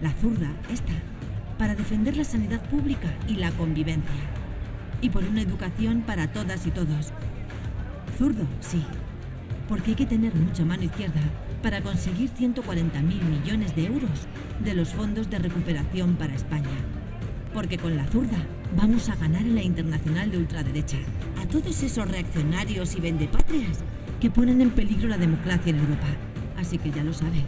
La zurda está para defender la sanidad pública y la convivencia. Y por una educación para todas y todos. Zurdo, sí. Porque hay que tener mucha mano izquierda para conseguir 140.000 millones de euros de los fondos de recuperación para España. Porque con la zurda vamos a ganar en la internacional de ultraderecha a todos esos reaccionarios y vendepatrias que ponen en peligro la democracia en Europa. Así que ya lo sabes.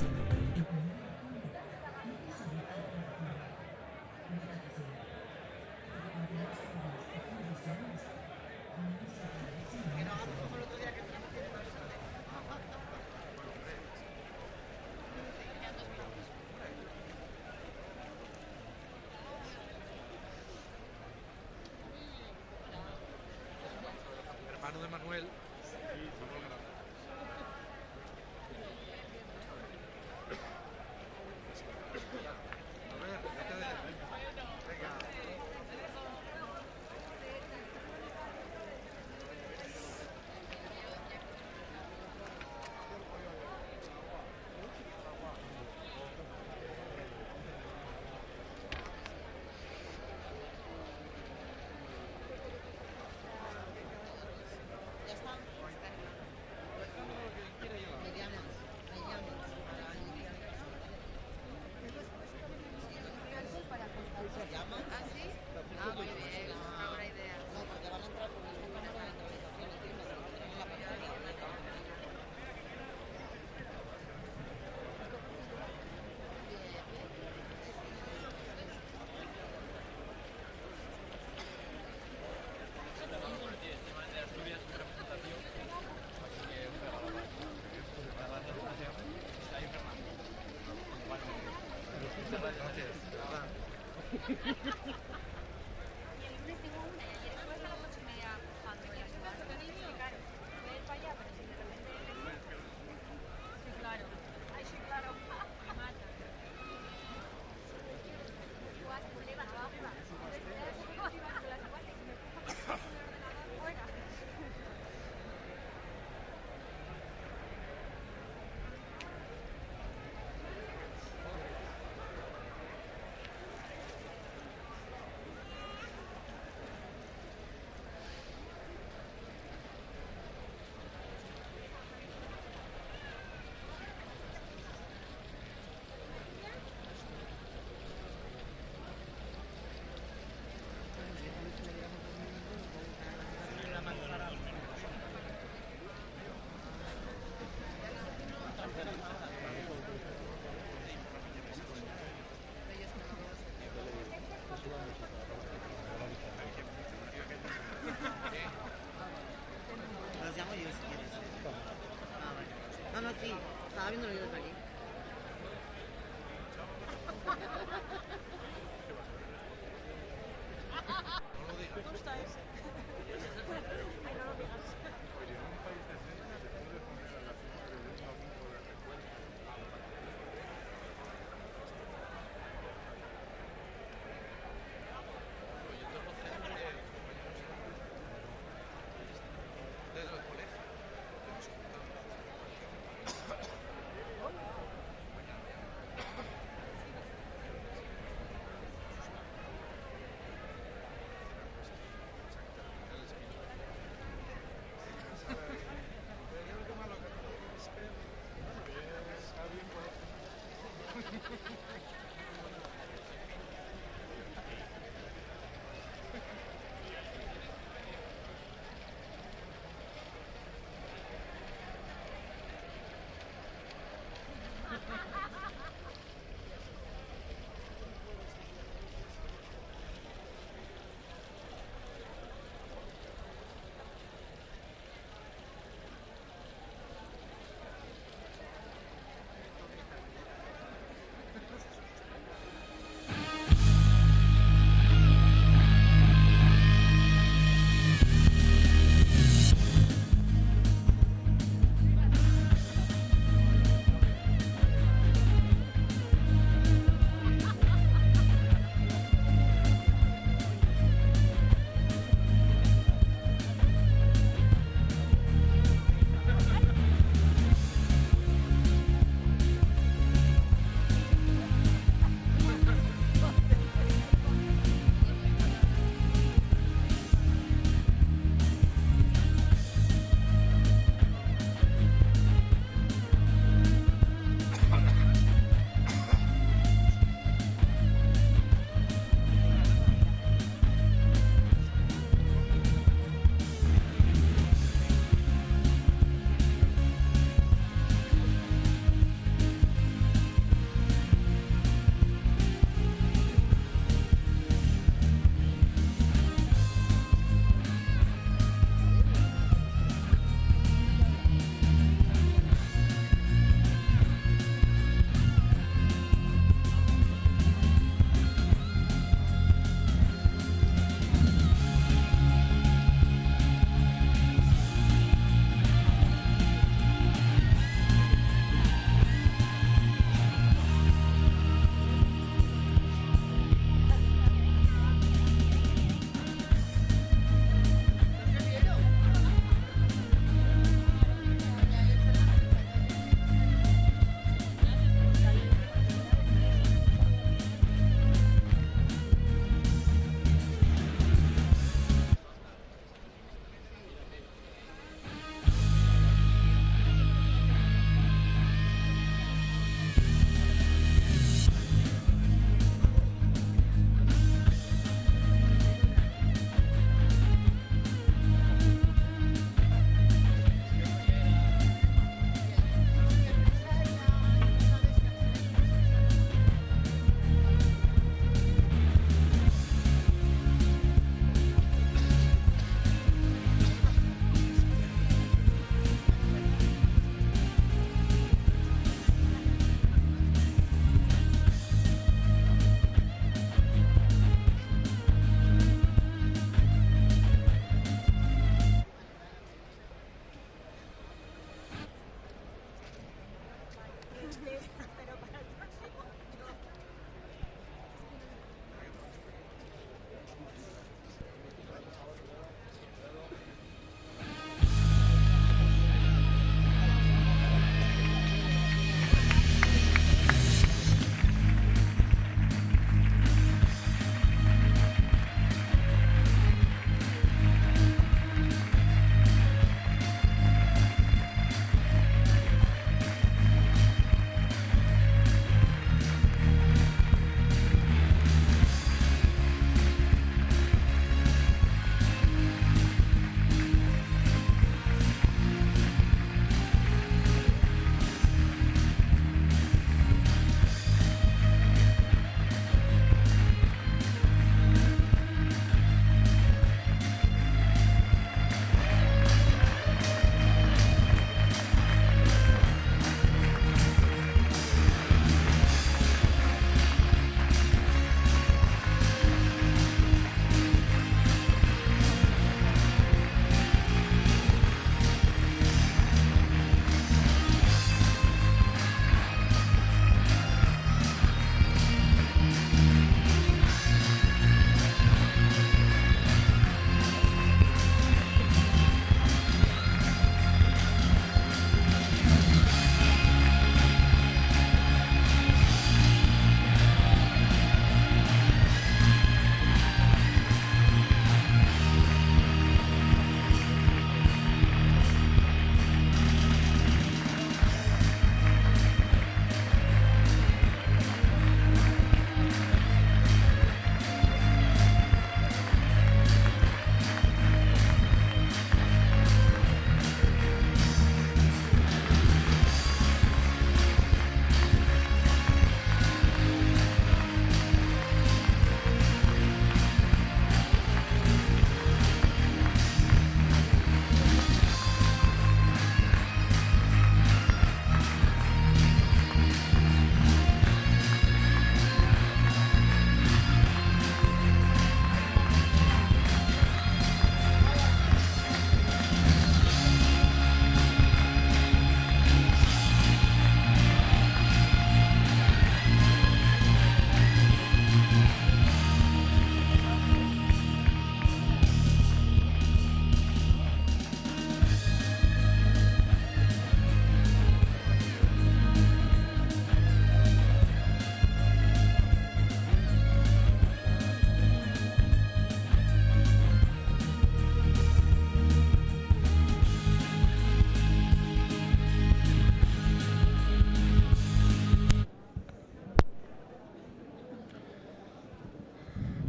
Hermano de Manuel. Los llamo yo si quieres. Ah, vale. No, no, sí. Estaba viendo yo desde aquí. ¿Cómo estáis?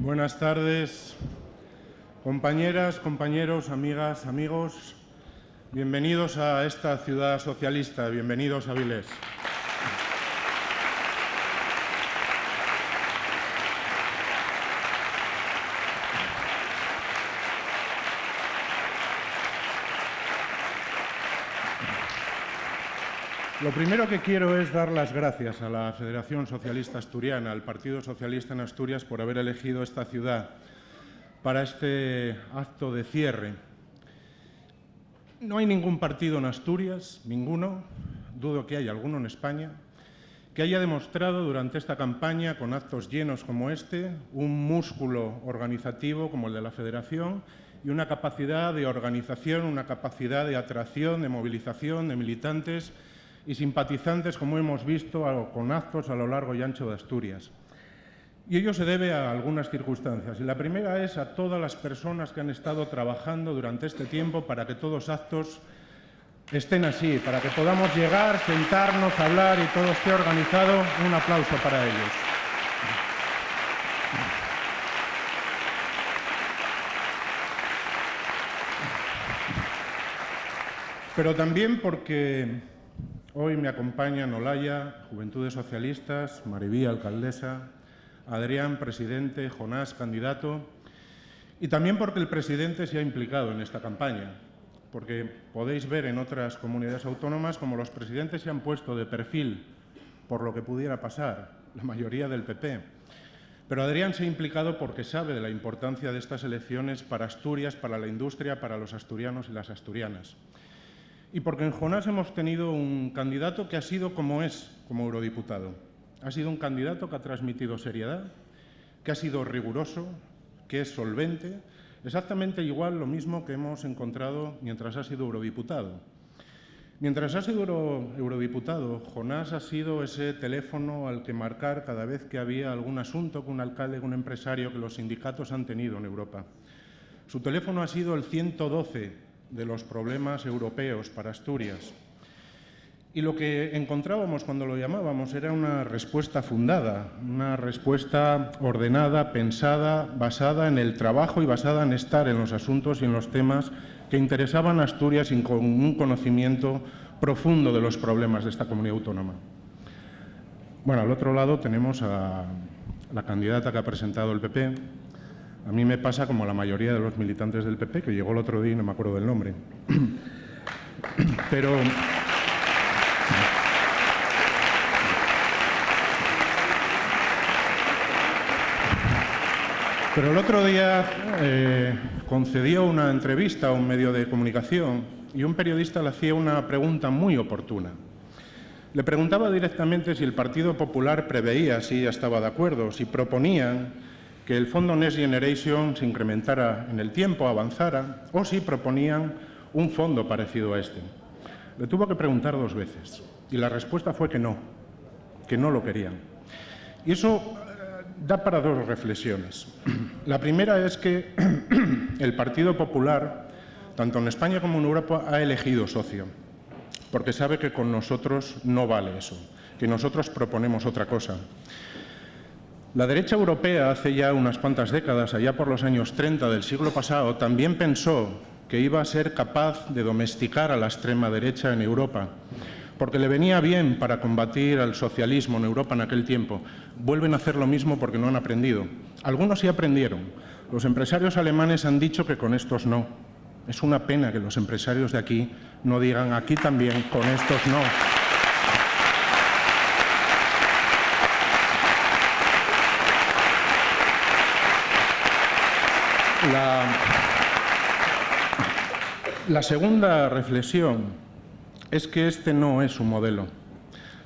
Buenas tardes, compañeras, compañeros, amigas, amigos. Bienvenidos a esta ciudad socialista, bienvenidos a Avilés. Lo primero que quiero es dar las gracias a la Federación Socialista Asturiana, al Partido Socialista en Asturias, por haber elegido esta ciudad para este acto de cierre. No hay ningún partido en Asturias, ninguno, dudo que haya alguno en España, que haya demostrado durante esta campaña, con actos llenos como este, un músculo organizativo como el de la Federación y una capacidad de organización, una capacidad de atracción, de movilización de militantes y simpatizantes, como hemos visto, con actos a lo largo y ancho de Asturias. Y ello se debe a algunas circunstancias. Y la primera es a todas las personas que han estado trabajando durante este tiempo para que todos los actos estén así, para que podamos llegar, sentarnos, hablar y todo esté organizado. Un aplauso para ellos. Pero también porque hoy me acompañan Olaya, Juventudes Socialistas, Maribí, alcaldesa, Adrián, presidente, Jonás, candidato, y también porque el presidente se ha implicado en esta campaña, porque podéis ver en otras comunidades autónomas como los presidentes se han puesto de perfil por lo que pudiera pasar, la mayoría del PP. Pero Adrián se ha implicado porque sabe de la importancia de estas elecciones para Asturias, para la industria, para los asturianos y las asturianas. Y porque en Jonás hemos tenido un candidato que ha sido como es, como eurodiputado. Ha sido un candidato que ha transmitido seriedad, que ha sido riguroso, que es solvente, exactamente igual lo mismo que hemos encontrado mientras ha sido eurodiputado. Mientras ha sido eurodiputado, Jonás ha sido ese teléfono al que marcar cada vez que había algún asunto con un alcalde, con un empresario que los sindicatos han tenido en Europa. Su teléfono ha sido el 112 de los problemas europeos para Asturias. Y lo que encontrábamos cuando lo llamábamos era una respuesta fundada, una respuesta ordenada, pensada, basada en el trabajo y basada en estar en los asuntos y en los temas que interesaban a Asturias y con un conocimiento profundo de los problemas de esta comunidad autónoma. Bueno, al otro lado tenemos a la candidata que ha presentado el PP. A mí me pasa como a la mayoría de los militantes del PP, que llegó el otro día y no me acuerdo del nombre. Pero el otro día concedió una entrevista a un medio de comunicación y un periodista le hacía una pregunta muy oportuna. Le preguntaba directamente si el Partido Popular preveía, si ya estaba de acuerdo, si proponían que el fondo Next Generation se incrementara en el tiempo, avanzara, o si proponían un fondo parecido a este. Le tuvo que preguntar 2 veces y la respuesta fue que no lo querían. Y eso da para 2 reflexiones. La primera es que el Partido Popular, tanto en España como en Europa, ha elegido socio, porque sabe que con nosotros no vale eso, que nosotros proponemos otra cosa. La derecha europea, hace ya unas cuantas décadas, allá por los años 30 del siglo pasado, también pensó que iba a ser capaz de domesticar a la extrema derecha en Europa, porque le venía bien para combatir al socialismo en Europa en aquel tiempo. Vuelven a hacer lo mismo porque no han aprendido. Algunos sí aprendieron. Los empresarios alemanes han dicho que con estos no. Es una pena que los empresarios de aquí no digan aquí también con estos no. La segunda reflexión es que este no es un modelo.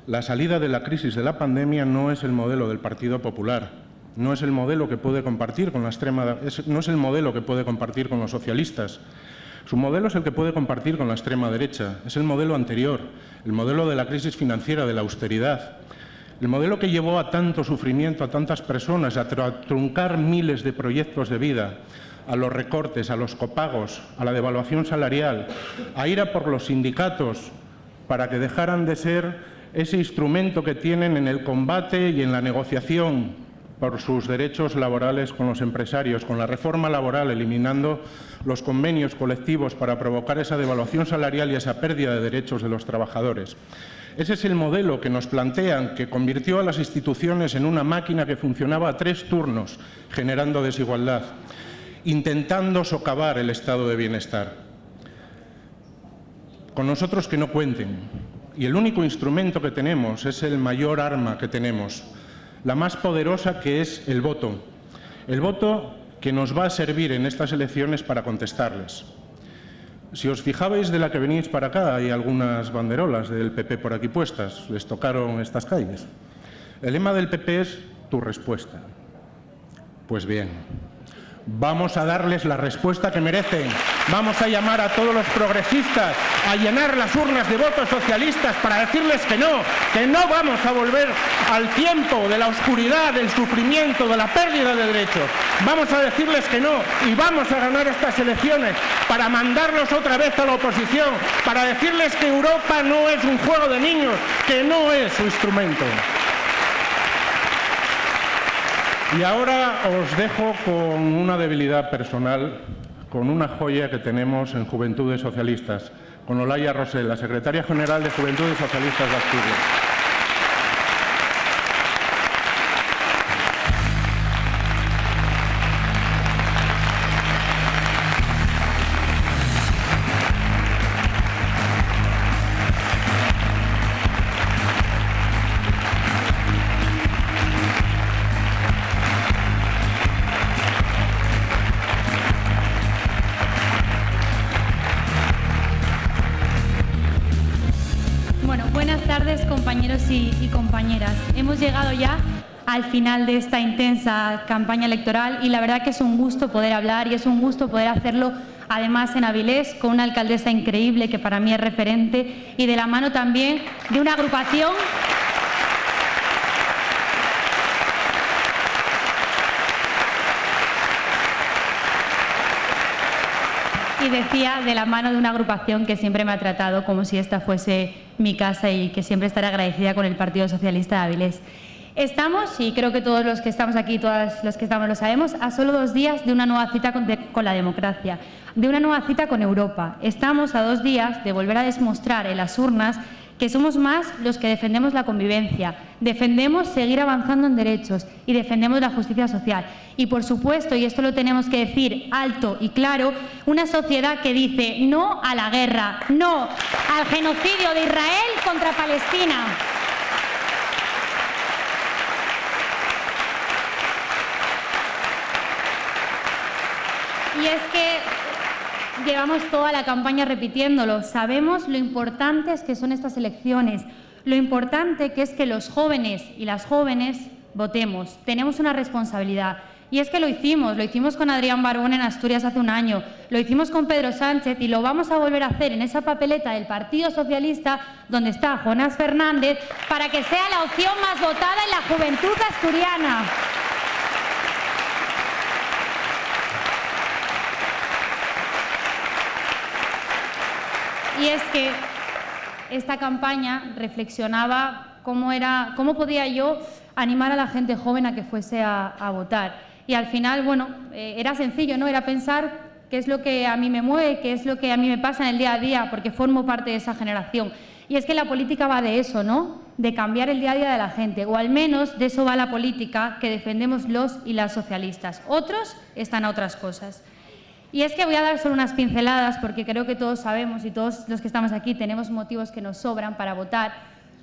La salida de la crisis de la pandemia no es el modelo del Partido Popular, no es el modelo que puede compartir con la no es el modelo que puede compartir con los socialistas. Su modelo es el que puede compartir con la extrema derecha, es el modelo anterior, el modelo de la crisis financiera, de la austeridad. El modelo que llevó a tanto sufrimiento a tantas personas, a truncar miles de proyectos de vida, a los recortes, a los copagos, a la devaluación salarial, a ir a por los sindicatos para que dejaran de ser ese instrumento que tienen en el combate y en la negociación por sus derechos laborales con los empresarios, con la reforma laboral, eliminando los convenios colectivos para provocar esa devaluación salarial y esa pérdida de derechos de los trabajadores. Ese es el modelo que nos plantean, que convirtió a las instituciones en una máquina que funcionaba a 3 turnos, generando desigualdad, intentando socavar el estado de bienestar. Con nosotros que no cuenten. Y el único instrumento que tenemos es el mayor arma que tenemos, la más poderosa, que es el voto. El voto que nos va a servir en estas elecciones para contestarles. Si os fijabais de la que venís para acá, hay algunas banderolas del PP por aquí puestas, les tocaron estas calles. El lema del PP es tu respuesta. Pues bien, vamos a darles la respuesta que merecen. Vamos a llamar a todos los progresistas a llenar las urnas de votos socialistas para decirles que no vamos a volver al tiempo de la oscuridad, del sufrimiento, de la pérdida de derechos. Vamos a decirles que no y vamos a ganar estas elecciones para mandarlos otra vez a la oposición, para decirles que Europa no es un juego de niños, que no es su instrumento. Y ahora os dejo con una debilidad personal, con una joya que tenemos en Juventudes Socialistas, con Olaya Rosell, la secretaria general de Juventudes Socialistas de Asturias. Compañeros y compañeras, hemos llegado ya al final de esta intensa campaña electoral y la verdad que es un gusto poder hablar y es un gusto poder hacerlo además en Avilés con una alcaldesa increíble que para mí es referente y de la mano también de una agrupación y decía de la mano de una agrupación que siempre me ha tratado como si esta fuese mi casa y que siempre estaré agradecida con el Partido Socialista de Avilés. Estamos, y creo que todos los que estamos aquí, todos los que estamos lo sabemos, a solo 2 días de una nueva cita con la democracia, de una nueva cita con Europa. Estamos a 2 días de volver a demostrar en las urnas que somos más los que defendemos la convivencia, defendemos seguir avanzando en derechos y defendemos la justicia social. Y por supuesto, y esto lo tenemos que decir alto y claro, una sociedad que dice no a la guerra, no al genocidio de Israel contra Palestina. Y es que llevamos toda la campaña repitiéndolo. Sabemos lo importantes que son estas elecciones, lo importante que es que los jóvenes y las jóvenes votemos. Tenemos una responsabilidad. Y es que lo hicimos con Adrián Barbón en Asturias hace un año, lo hicimos con Pedro Sánchez y lo vamos a volver a hacer en esa papeleta del Partido Socialista donde está Jonás Fernández para que sea la opción más votada en la juventud asturiana. Y es que esta campaña reflexionaba cómo podía yo animar a la gente joven a que fuese a votar. Y al final, bueno, era sencillo, ¿no? Era pensar qué es lo que a mí me mueve, qué es lo que a mí me pasa en el día a día, porque formo parte de esa generación. Y es que la política va de eso, ¿no? De cambiar el día a día de la gente, o al menos de eso va la política que defendemos los y las socialistas. Otros están a otras cosas. Y es que voy a dar solo unas pinceladas porque creo que todos sabemos y todos los que estamos aquí tenemos motivos que nos sobran para votar,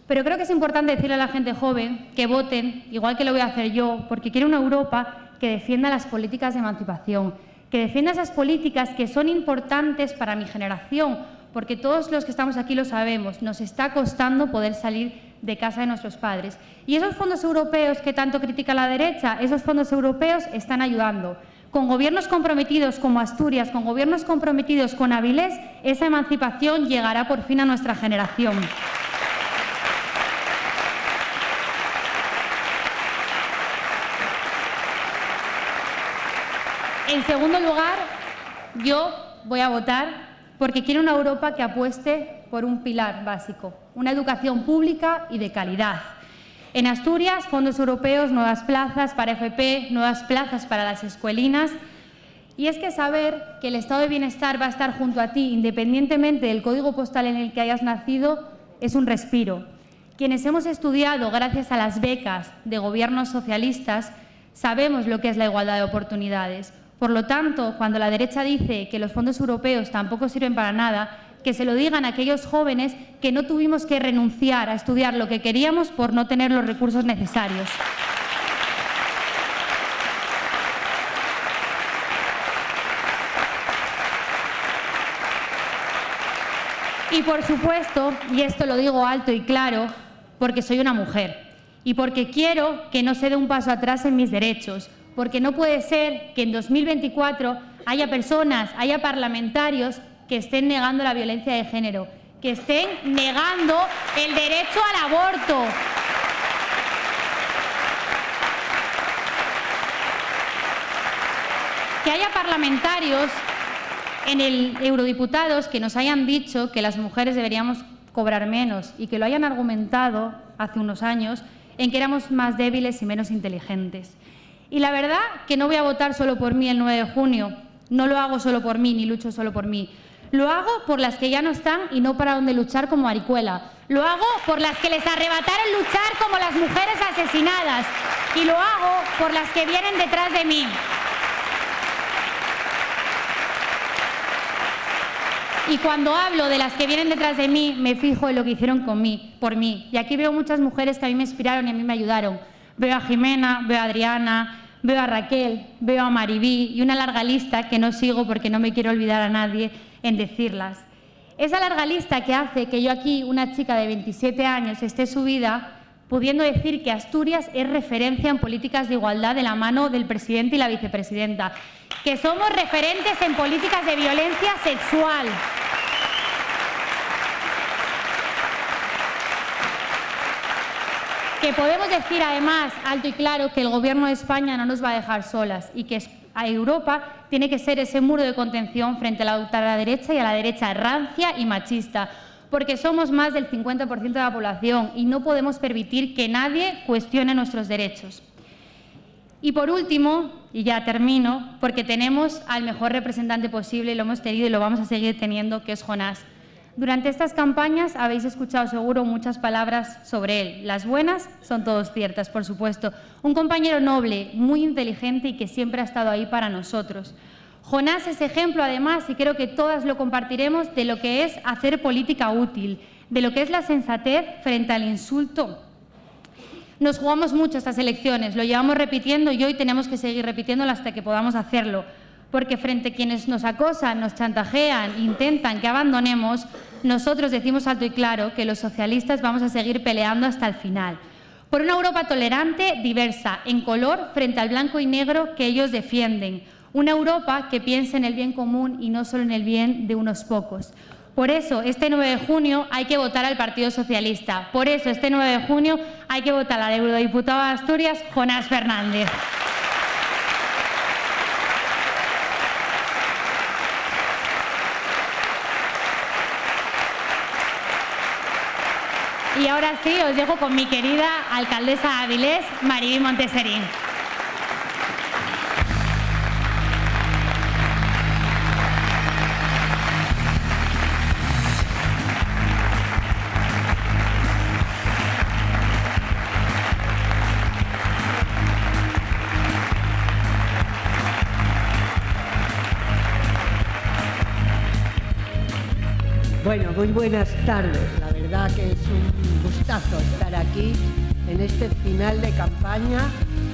pero creo que es importante decirle a la gente joven que voten, igual que lo voy a hacer yo, porque quiero una Europa que defienda las políticas de emancipación, que defienda esas políticas que son importantes para mi generación, porque todos los que estamos aquí lo sabemos, nos está costando poder salir de casa de nuestros padres. Y esos fondos europeos que tanto critica la derecha, esos fondos europeos están ayudando. Con gobiernos comprometidos como Asturias, con gobiernos comprometidos con Avilés, esa emancipación llegará por fin a nuestra generación. En segundo lugar, yo voy a votar porque quiero una Europa que apueste por un pilar básico, una educación pública y de calidad. En Asturias, fondos europeos, nuevas plazas para FP, nuevas plazas para las escuelinas. Y es que saber que el estado de bienestar va a estar junto a ti, independientemente del código postal en el que hayas nacido, es un respiro. Quienes hemos estudiado gracias a las becas de gobiernos socialistas, sabemos lo que es la igualdad de oportunidades. Por lo tanto, cuando la derecha dice que los fondos europeos tampoco sirven para nada, que se lo digan a aquellos jóvenes que no tuvimos que renunciar a estudiar lo que queríamos por no tener los recursos necesarios. Y por supuesto, y esto lo digo alto y claro, porque soy una mujer y porque quiero que no se dé un paso atrás en mis derechos, porque no puede ser que en 2024 haya personas, haya parlamentarios que estén negando la violencia de género, que estén negando el derecho al aborto. Que haya parlamentarios en el eurodiputados que nos hayan dicho que las mujeres deberíamos cobrar menos y que lo hayan argumentado hace unos años en que éramos más débiles y menos inteligentes. Y la verdad que no voy a votar solo por mí el 9 de junio, no lo hago solo por mí ni lucho solo por mí. Lo hago por las que ya no están y no pararon de luchar como Aricuela. Lo hago por las que les arrebataron luchar como las mujeres asesinadas. Y lo hago por las que vienen detrás de mí. Y cuando hablo de las que vienen detrás de mí, me fijo en lo que hicieron por mí. Y aquí veo muchas mujeres que a mí me inspiraron y a mí me ayudaron. Veo a Jimena, veo a Adriana, veo a Raquel, veo a Maribí y una larga lista que no sigo porque no me quiero olvidar a nadie en decirlas. Esa larga lista que hace que yo aquí, una chica de 27 años, esté subida pudiendo decir que Asturias es referencia en políticas de igualdad de la mano del presidente y la vicepresidenta, que somos referentes en políticas de violencia sexual. Que podemos decir además, alto y claro, que el Gobierno de España no nos va a dejar solas y que a Europa tiene que ser ese muro de contención frente a la ultraderecha y a la derecha rancia y machista, porque somos más del 50% de la población y no podemos permitir que nadie cuestione nuestros derechos. Y por último, y ya termino, porque tenemos al mejor representante posible, lo hemos tenido y lo vamos a seguir teniendo, que es Jonás. Durante estas campañas habéis escuchado seguro muchas palabras sobre él. Las buenas son todas ciertas, por supuesto. Un compañero noble, muy inteligente y que siempre ha estado ahí para nosotros. Jonás es ejemplo, además, y creo que todas lo compartiremos, de lo que es hacer política útil, de lo que es la sensatez frente al insulto. Nos jugamos mucho estas elecciones, lo llevamos repitiendo y hoy tenemos que seguir repitiéndolo hasta que podamos hacerlo. Porque frente a quienes nos acosan, nos chantajean, intentan que abandonemos, nosotros decimos alto y claro que los socialistas vamos a seguir peleando hasta el final. Por una Europa tolerante, diversa, en color, frente al blanco y negro que ellos defienden. Una Europa que piense en el bien común y no solo en el bien de unos pocos. Por eso, este 9 de junio hay que votar al Partido Socialista. Por eso, este 9 de junio hay que votar al eurodiputado de Asturias, Jonás Fernández. Y ahora sí, os dejo con mi querida alcaldesa de Avilés, Maribí Monteserín. Bueno, muy buenas tardes. La verdad que es un gustazo estar aquí en este final de campaña,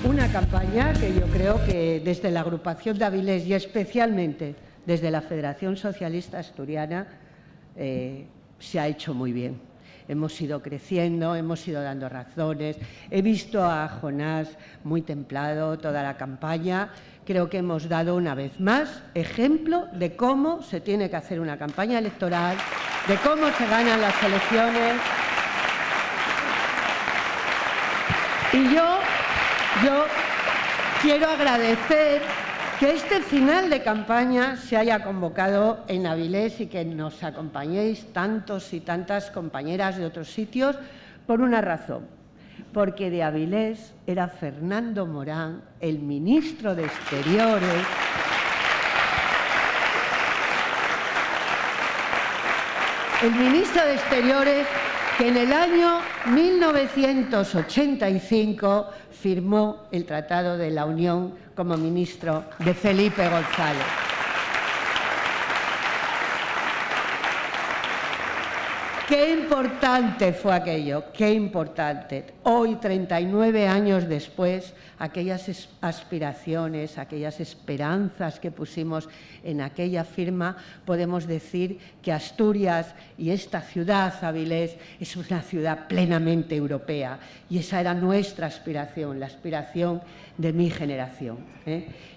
una campaña que yo creo que desde la agrupación de Avilés y especialmente desde la Federación Socialista Asturiana se ha hecho muy bien. Hemos ido creciendo, hemos ido dando razones. He visto a Jonás muy templado toda la campaña. Creo que hemos dado una vez más ejemplo de cómo se tiene que hacer una campaña electoral, de cómo se ganan las elecciones. Y yo quiero agradecer que este final de campaña se haya convocado en Avilés y que nos acompañéis tantos y tantas compañeras de otros sitios por una razón. porque de Avilés era Fernando Morán, el ministro de Exteriores, que en el año 1985 firmó el Tratado de la Unión como ministro de Felipe González. Qué importante fue aquello, qué importante. Hoy, 39 años después, aquellas aspiraciones, aquellas esperanzas que pusimos en aquella firma, podemos decir que Asturias y esta ciudad, Avilés, es una ciudad plenamente europea. Y esa era nuestra aspiración, la aspiración de mi generación.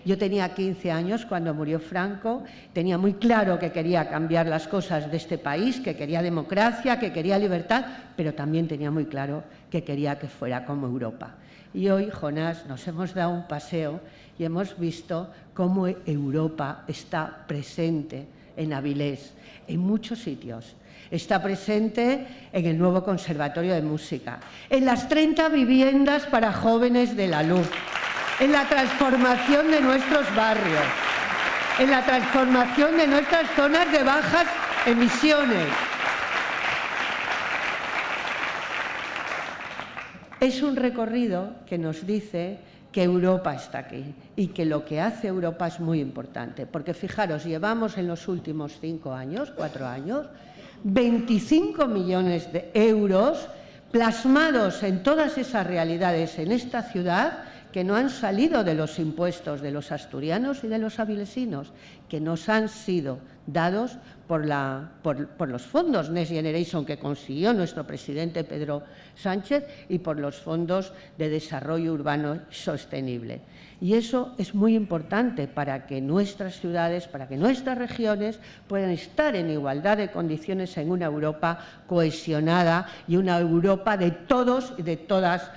Yo tenía 15 años cuando murió Franco, tenía muy claro que quería cambiar las cosas de este país, que quería democracia, que quería libertad, pero también tenía muy claro que quería que fuera como Europa. Y hoy, Jonás, nos hemos dado un paseo y hemos visto cómo Europa está presente en Avilés, en muchos sitios. Está presente en el nuevo Conservatorio de Música, en las 30 viviendas para jóvenes de la Luz, en la transformación de nuestros barrios, en la transformación de nuestras zonas de bajas emisiones. Es un recorrido que nos dice que Europa está aquí y que lo que hace Europa es muy importante, porque fijaros, llevamos en los últimos 4 años, 25 millones de euros plasmados en todas esas realidades en esta ciudad que no han salido de los impuestos de los asturianos y de los avilesinos, que nos han sido dados por los fondos Next Generation que consiguió nuestro presidente Pedro Sánchez y por los fondos de desarrollo urbano sostenible. Y eso es muy importante para que nuestras ciudades, para que nuestras regiones puedan estar en igualdad de condiciones en una Europa cohesionada y una Europa de todos y de todas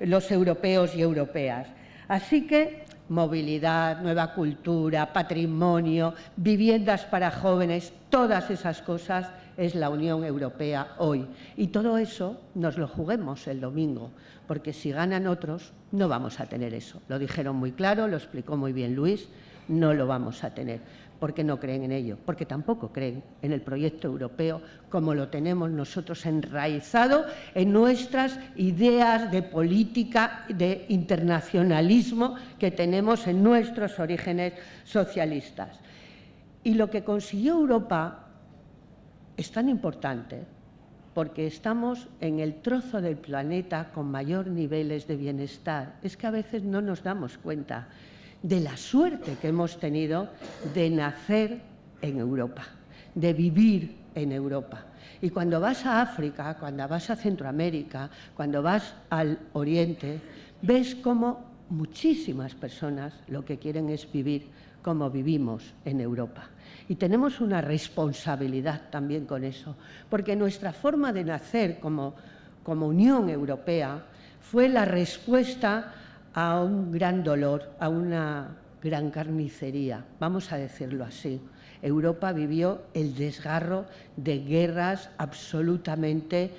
los europeos y europeas. Así que movilidad, nueva cultura, patrimonio, viviendas para jóvenes, todas esas cosas es la Unión Europea hoy. Y todo eso nos lo juguemos el domingo, porque si ganan otros no vamos a tener eso. Lo dijeron muy claro, lo explicó muy bien Luis, no lo vamos a tener. Porque no creen en ello, porque tampoco creen en el proyecto europeo como lo tenemos nosotros enraizado en nuestras ideas de política, de internacionalismo que tenemos en nuestros orígenes socialistas. Y lo que consiguió Europa es tan importante porque estamos en el trozo del planeta con mayor niveles de bienestar. Es que a veces no nos damos cuenta de la suerte que hemos tenido de nacer en Europa, de vivir en Europa. Y cuando vas a África, cuando vas a Centroamérica, cuando vas al Oriente, ves cómo muchísimas personas lo que quieren es vivir como vivimos en Europa. Y tenemos una responsabilidad también con eso, porque nuestra forma de nacer como Unión Europea fue la respuesta a un gran dolor, a una gran carnicería, vamos a decirlo así. Europa vivió el desgarro de guerras absolutamente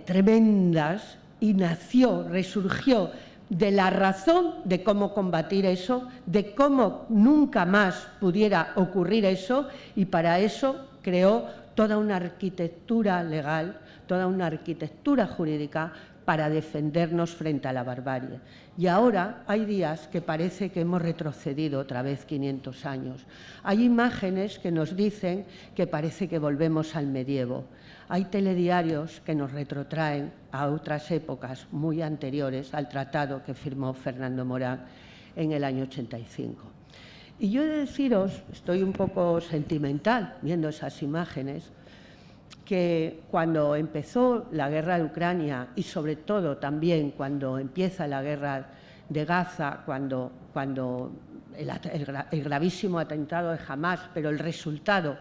tremendas y nació, resurgió de la razón de cómo combatir eso, de cómo nunca más pudiera ocurrir eso, y para eso creó toda una arquitectura legal, toda una arquitectura jurídica para defendernos frente a la barbarie. Y ahora hay días que parece que hemos retrocedido otra vez 500 años. Hay imágenes que nos dicen que parece que volvemos al medievo. Hay telediarios que nos retrotraen a otras épocas muy anteriores al tratado que firmó Fernando Morán en el año 85. Y yo he de deciros, estoy un poco sentimental viendo esas imágenes, que cuando empezó la guerra de Ucrania y sobre todo también cuando empieza la guerra de Gaza, cuando el gravísimo atentado de Hamás, pero el resultado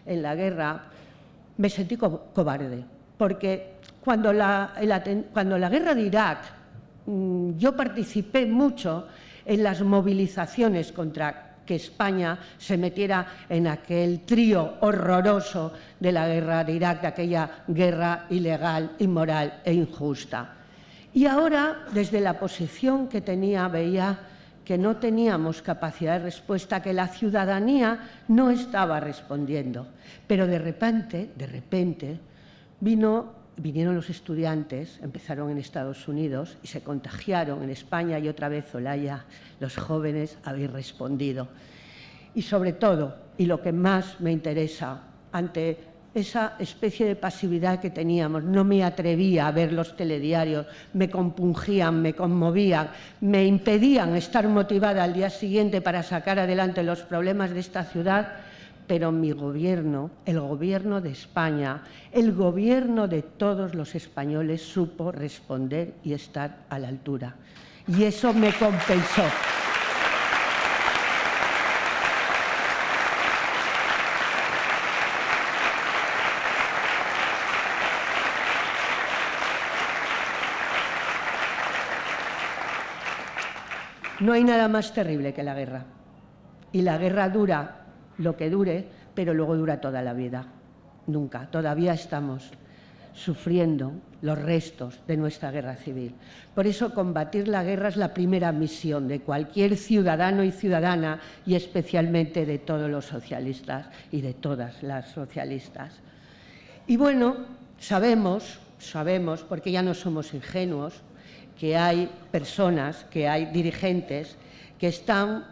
en la guerra, me sentí cobarde, porque cuando la guerra de Irak, yo participé mucho en las movilizaciones contra que España se metiera en aquel trío horroroso de la guerra de Irak, de aquella guerra ilegal, inmoral e injusta. Y ahora, desde la posición que tenía, veía que no teníamos capacidad de respuesta, que la ciudadanía no estaba respondiendo. Pero de repente, vinieron los estudiantes, empezaron en Estados Unidos y se contagiaron en España, y otra vez, Olaya, los jóvenes habéis respondido. Y sobre todo, y lo que más me interesa, ante esa especie de pasividad que teníamos, no me atrevía a ver los telediarios, me compungían, me conmovían, me impedían estar motivada al día siguiente para sacar adelante los problemas de esta ciudad, pero mi gobierno, el gobierno de España, el gobierno de todos los españoles supo responder y estar a la altura. Y eso me compensó. No hay nada más terrible que la guerra. Y la guerra dura lo que dure, pero luego dura toda la vida. Nunca. Todavía estamos sufriendo los restos de nuestra guerra civil. Por eso combatir la guerra es la primera misión de cualquier ciudadano y ciudadana, y especialmente de todos los socialistas y de todas las socialistas. Y bueno, sabemos, porque ya no somos ingenuos, que hay personas, que hay dirigentes que están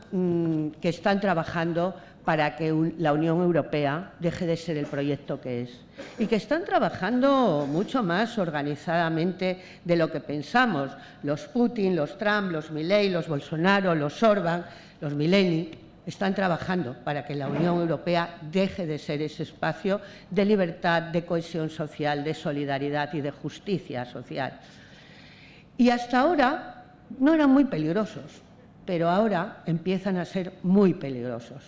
trabajando para que la Unión Europea deje de ser el proyecto que es, y que están trabajando mucho más organizadamente de lo que pensamos. Los Putin, los Trump, los Milei, los Bolsonaro, los Orbán, los Mileni, están trabajando para que la Unión Europea deje de ser ese espacio de libertad, de cohesión social, de solidaridad y de justicia social. Y hasta ahora no eran muy peligrosos, pero ahora empiezan a ser muy peligrosos.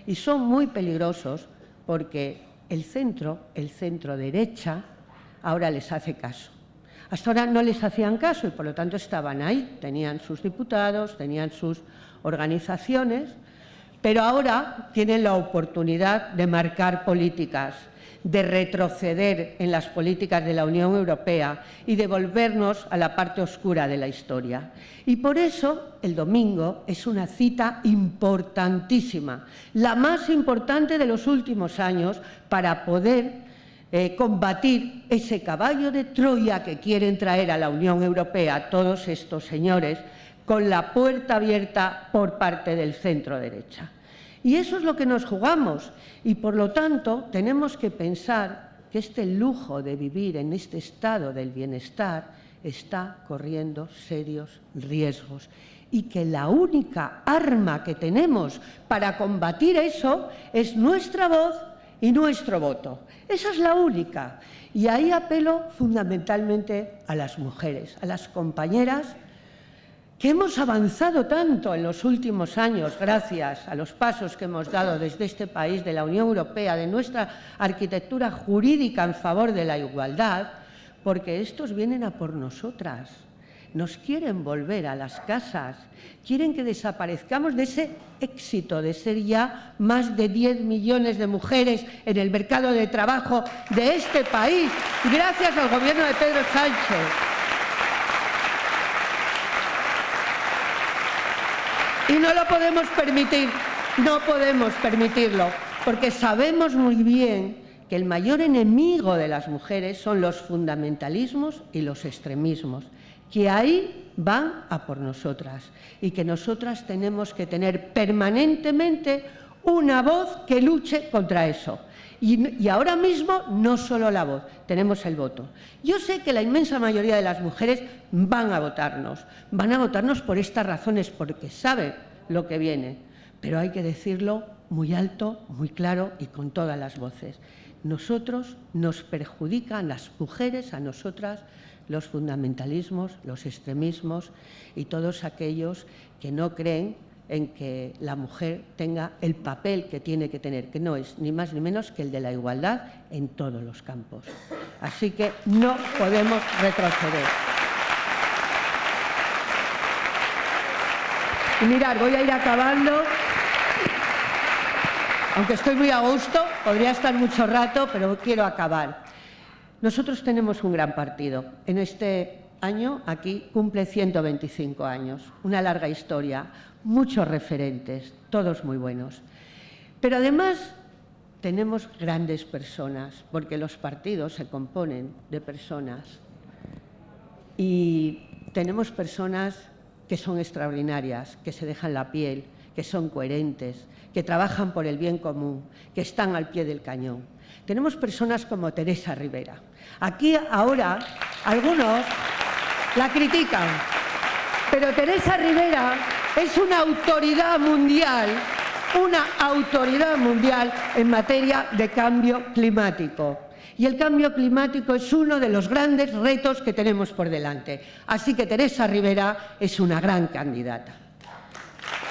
Y son muy peligrosos porque el centro derecha, ahora les hace caso. Hasta ahora no les hacían caso y por lo tanto estaban ahí, tenían sus diputados, tenían sus organizaciones, pero ahora tienen la oportunidad de marcar políticas, de retroceder en las políticas de la Unión Europea y de volvernos a la parte oscura de la historia. Y por eso el domingo es una cita importantísima, la más importante de los últimos años, para poder combatir ese caballo de Troya que quieren traer a la Unión Europea todos estos señores, con la puerta abierta por parte del centro derecha. Y eso es lo que nos jugamos, y por lo tanto tenemos que pensar que este lujo de vivir en este estado del bienestar está corriendo serios riesgos, y que la única arma que tenemos para combatir eso es nuestra voz y nuestro voto. Esa es la única. Y ahí apelo fundamentalmente a las mujeres, a las compañeras que hemos avanzado tanto en los últimos años gracias a los pasos que hemos dado desde este país, de la Unión Europea, de nuestra arquitectura jurídica en favor de la igualdad, porque estos vienen a por nosotras, nos quieren volver a las casas, quieren que desaparezcamos de ese éxito de ser ya más de 10 millones de mujeres en el mercado de trabajo de este país, gracias al gobierno de Pedro Sánchez. Y no lo podemos permitir, no podemos permitirlo, porque sabemos muy bien que el mayor enemigo de las mujeres son los fundamentalismos y los extremismos, que ahí van a por nosotras, y que nosotras tenemos que tener permanentemente una voz que luche contra eso. Y ahora mismo no solo la voz, tenemos el voto. Yo sé que la inmensa mayoría de las mujeres van a votarnos por estas razones, porque saben lo que viene, pero hay que decirlo muy alto, muy claro y con todas las voces. Nosotros nos perjudican, las mujeres, a nosotras, los fundamentalismos, los extremismos y todos aquellos que no creen en que la mujer tenga el papel que tiene que tener, que no es ni más ni menos que el de la igualdad en todos los campos. Así que no podemos retroceder. Y mirad, voy a ir acabando, aunque estoy muy a gusto, podría estar mucho rato, pero quiero acabar. Nosotros tenemos un gran partido en este año aquí cumple 125 años, una larga historia, muchos referentes, todos muy buenos. Pero además tenemos grandes personas, porque los partidos se componen de personas. Y tenemos personas que son extraordinarias, que se dejan la piel, que son coherentes, que trabajan por el bien común, que están al pie del cañón. Tenemos personas como Teresa Rivera. Aquí ahora algunos la critican, pero Teresa Rivera es una autoridad mundial en materia de cambio climático. Y el cambio climático es uno de los grandes retos que tenemos por delante. Así que Teresa Rivera es una gran candidata.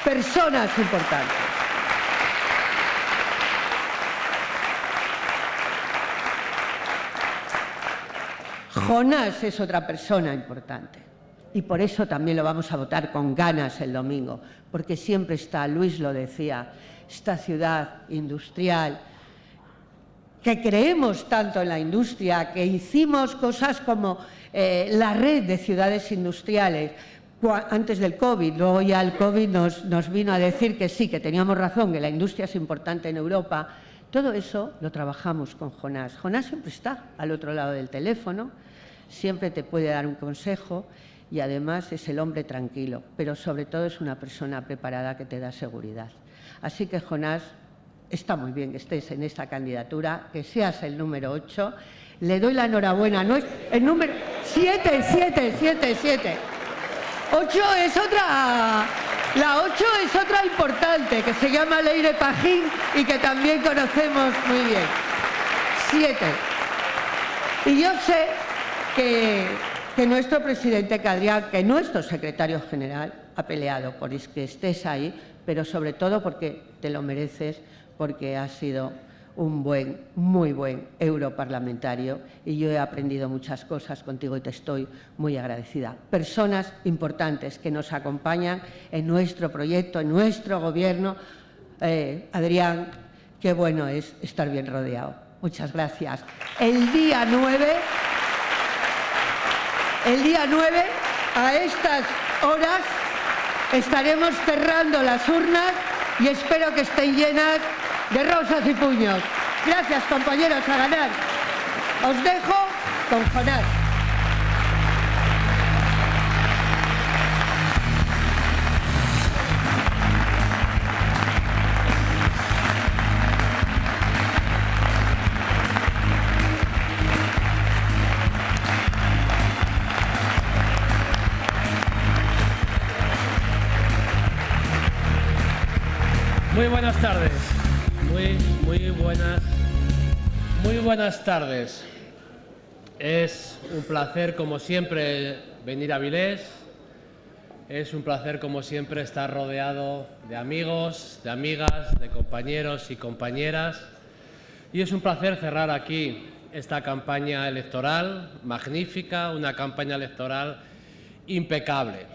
Personas importantes. Jonás es otra persona importante. Y por eso también lo vamos a votar con ganas el domingo, porque siempre está, Luis lo decía, esta ciudad industrial, que creemos tanto en la industria, que hicimos cosas como la red de ciudades industriales antes del COVID. Luego ya el COVID nos vino a decir que sí, que teníamos razón, que la industria es importante en Europa. Todo eso lo trabajamos con Jonás. Jonás siempre está al otro lado del teléfono, siempre te puede dar un consejo y además es el hombre tranquilo, pero sobre todo es una persona preparada que te da seguridad. Así que Jonás, está muy bien que estés en esta candidatura, que seas el número 8. Le doy la enhorabuena. No es el número 7. 8 es otra. La 8 es otra importante, que se llama Leire Pajín y que también conocemos muy bien. 7. Y yo sé que nuestro presidente Adrián, que nuestro secretario general ha peleado por que estés ahí, pero sobre todo porque te lo mereces, porque has sido un muy buen europarlamentario y yo he aprendido muchas cosas contigo y te estoy muy agradecida. Personas importantes que nos acompañan en nuestro proyecto, en nuestro gobierno. Adrián, qué bueno es estar bien rodeado. Muchas gracias. El día 9, a estas horas, estaremos cerrando las urnas y espero que estén llenas de rosas y puños. Gracias, compañeros, a ganar. Os dejo con Jonás. Muy buenas tardes. Muy buenas tardes. Es un placer, como siempre, venir a Avilés. Es un placer, como siempre, estar rodeado de amigos, de amigas, de compañeros y compañeras. Y es un placer cerrar aquí esta campaña electoral magnífica, una campaña electoral impecable.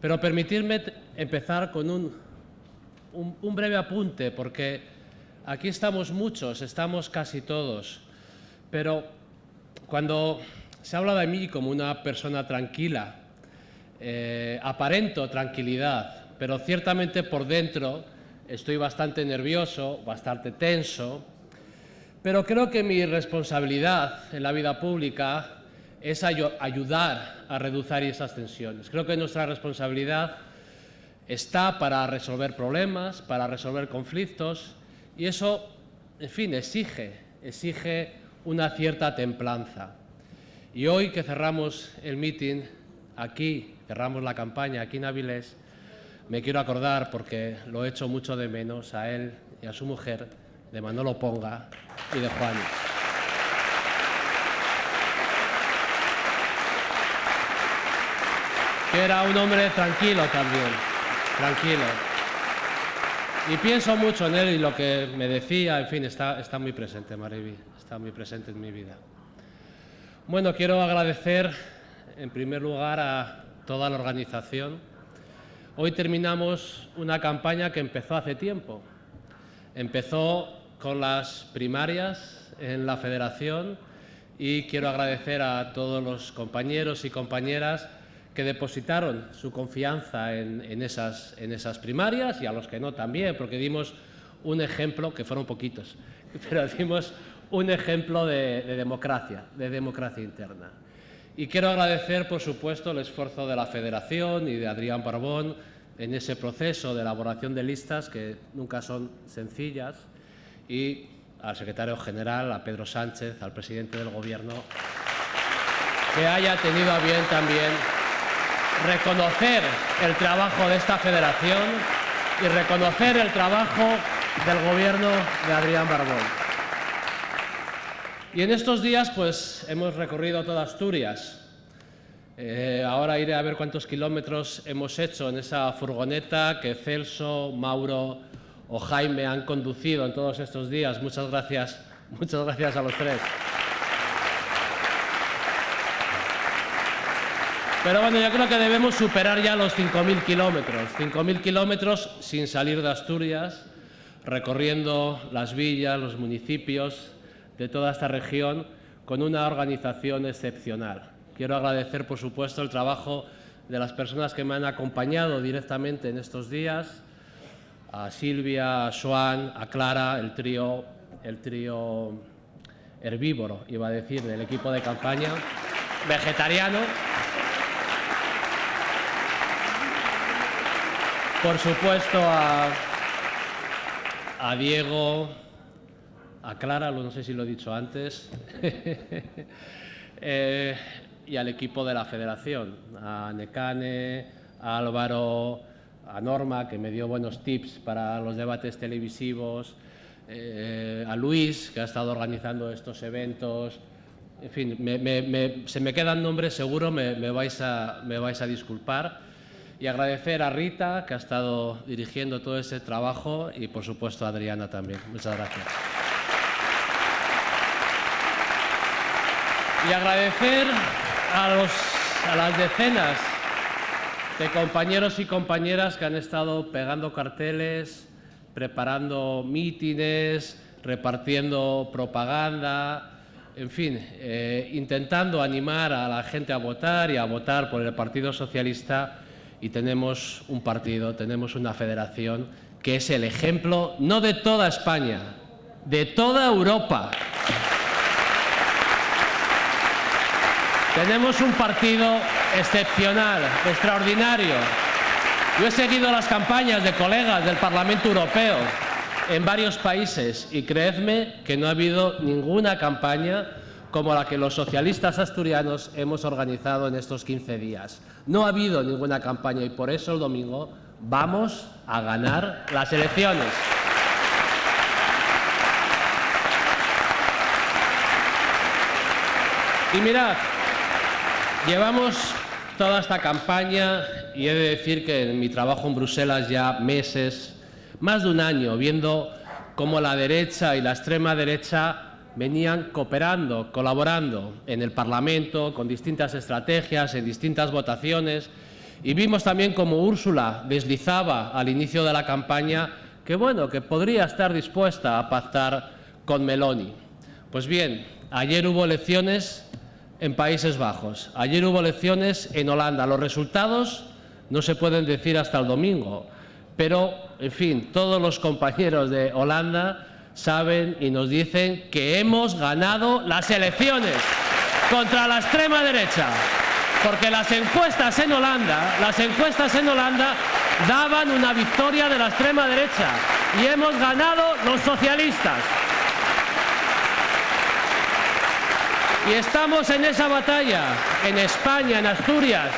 Pero permitidme empezar con un breve apunte, porque aquí estamos muchos, estamos casi todos, pero cuando se habla de mí como una persona tranquila, aparento tranquilidad, pero ciertamente por dentro estoy bastante nervioso, bastante tenso, pero creo que mi responsabilidad en la vida pública es ayudar a reducir esas tensiones. Creo que nuestra responsabilidad está para resolver problemas, para resolver conflictos, y eso, en fin, exige una cierta templanza. Y hoy que cerramos el meeting aquí, cerramos la campaña aquí en Avilés, me quiero acordar, porque lo echo mucho de menos, a él y a su mujer, de Manolo Ponga y de Juan. Que era un hombre tranquilo también. Tranquilo. Y pienso mucho en él y lo que me decía, en fin, está muy presente, Mariví, está muy presente en mi vida. Bueno, quiero agradecer en primer lugar a toda la organización. Hoy terminamos una campaña que empezó hace tiempo. Empezó con las primarias en la Federación y quiero agradecer a todos los compañeros y compañeras que depositaron su confianza en esas primarias, y a los que no también, porque dimos un ejemplo, que fueron poquitos, pero dimos un ejemplo de democracia interna. Y quiero agradecer, por supuesto, el esfuerzo de la Federación y de Adrián Barbón en ese proceso de elaboración de listas, que nunca son sencillas, y al secretario general, a Pedro Sánchez, al presidente del Gobierno, que haya tenido a bien también reconocer el trabajo de esta federación y reconocer el trabajo del Gobierno de Adrián Barbón. Y en estos días pues hemos recorrido toda Asturias. Ahora iré a ver cuántos kilómetros hemos hecho en esa furgoneta que Celso, Mauro o Jaime han conducido en todos estos días. Muchas gracias a los tres. Pero bueno, yo creo que debemos superar ya los 5.000 kilómetros. 5.000 kilómetros sin salir de Asturias, recorriendo las villas, los municipios de toda esta región con una organización excepcional. Quiero agradecer, por supuesto, el trabajo de las personas que me han acompañado directamente en estos días, a Silvia, a Joan, a Clara, el trío herbívoro, iba a decir, del equipo de campaña, vegetariano. Por supuesto, a Diego, a Clara, no sé si lo he dicho antes, y al equipo de la Federación, a Necane, a Álvaro, a Norma, que me dio buenos tips para los debates televisivos, a Luis, que ha estado organizando estos eventos. En fin, se me quedan nombres, seguro me vais a disculpar. Y agradecer a Rita, que ha estado dirigiendo todo ese trabajo, y por supuesto a Adriana también. Muchas gracias. Y agradecer a las decenas de compañeros y compañeras que han estado pegando carteles, preparando mítines, repartiendo propaganda, en fin, intentando animar a la gente a votar y a votar por el Partido Socialista. Y tenemos un partido, tenemos una federación que es el ejemplo no de toda España, de toda Europa. Tenemos un partido excepcional, extraordinario. Yo he seguido las campañas de colegas del Parlamento Europeo en varios países y creedme que no ha habido ninguna campaña como la que los socialistas asturianos hemos organizado en estos 15 días. No ha habido ninguna campaña y por eso el domingo vamos a ganar las elecciones. Y mirad, llevamos toda esta campaña y he de decir que en mi trabajo en Bruselas ya meses, más de un año, viendo cómo la derecha y la extrema derecha venían cooperando, colaborando en el Parlamento con distintas estrategias, en distintas votaciones, y vimos también cómo Úrsula deslizaba al inicio de la campaña que, bueno, que podría estar dispuesta a pactar con Meloni. Pues bien, ayer hubo elecciones en Países Bajos, ayer hubo elecciones en Holanda. Los resultados no se pueden decir hasta el domingo, pero, en fin, todos los compañeros de Holanda saben y nos dicen que hemos ganado las elecciones contra la extrema derecha, porque las encuestas en Holanda daban una victoria de la extrema derecha y hemos ganado los socialistas. Y estamos en esa batalla, en España, en Asturias,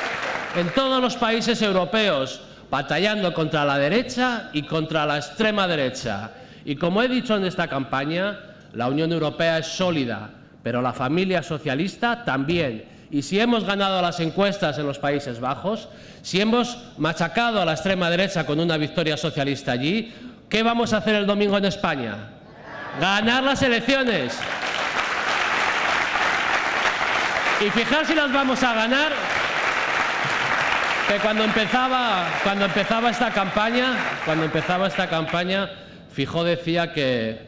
en todos los países europeos, batallando contra la derecha y contra la extrema derecha. Y como he dicho en esta campaña, la Unión Europea es sólida, pero la familia socialista también. Y si hemos ganado las encuestas en los Países Bajos, si hemos machacado a la extrema derecha con una victoria socialista allí, ¿qué vamos a hacer el domingo en España? ¡Ganar las elecciones! Y fijar si las vamos a ganar, que cuando empezaba esta campaña, Fijó decía que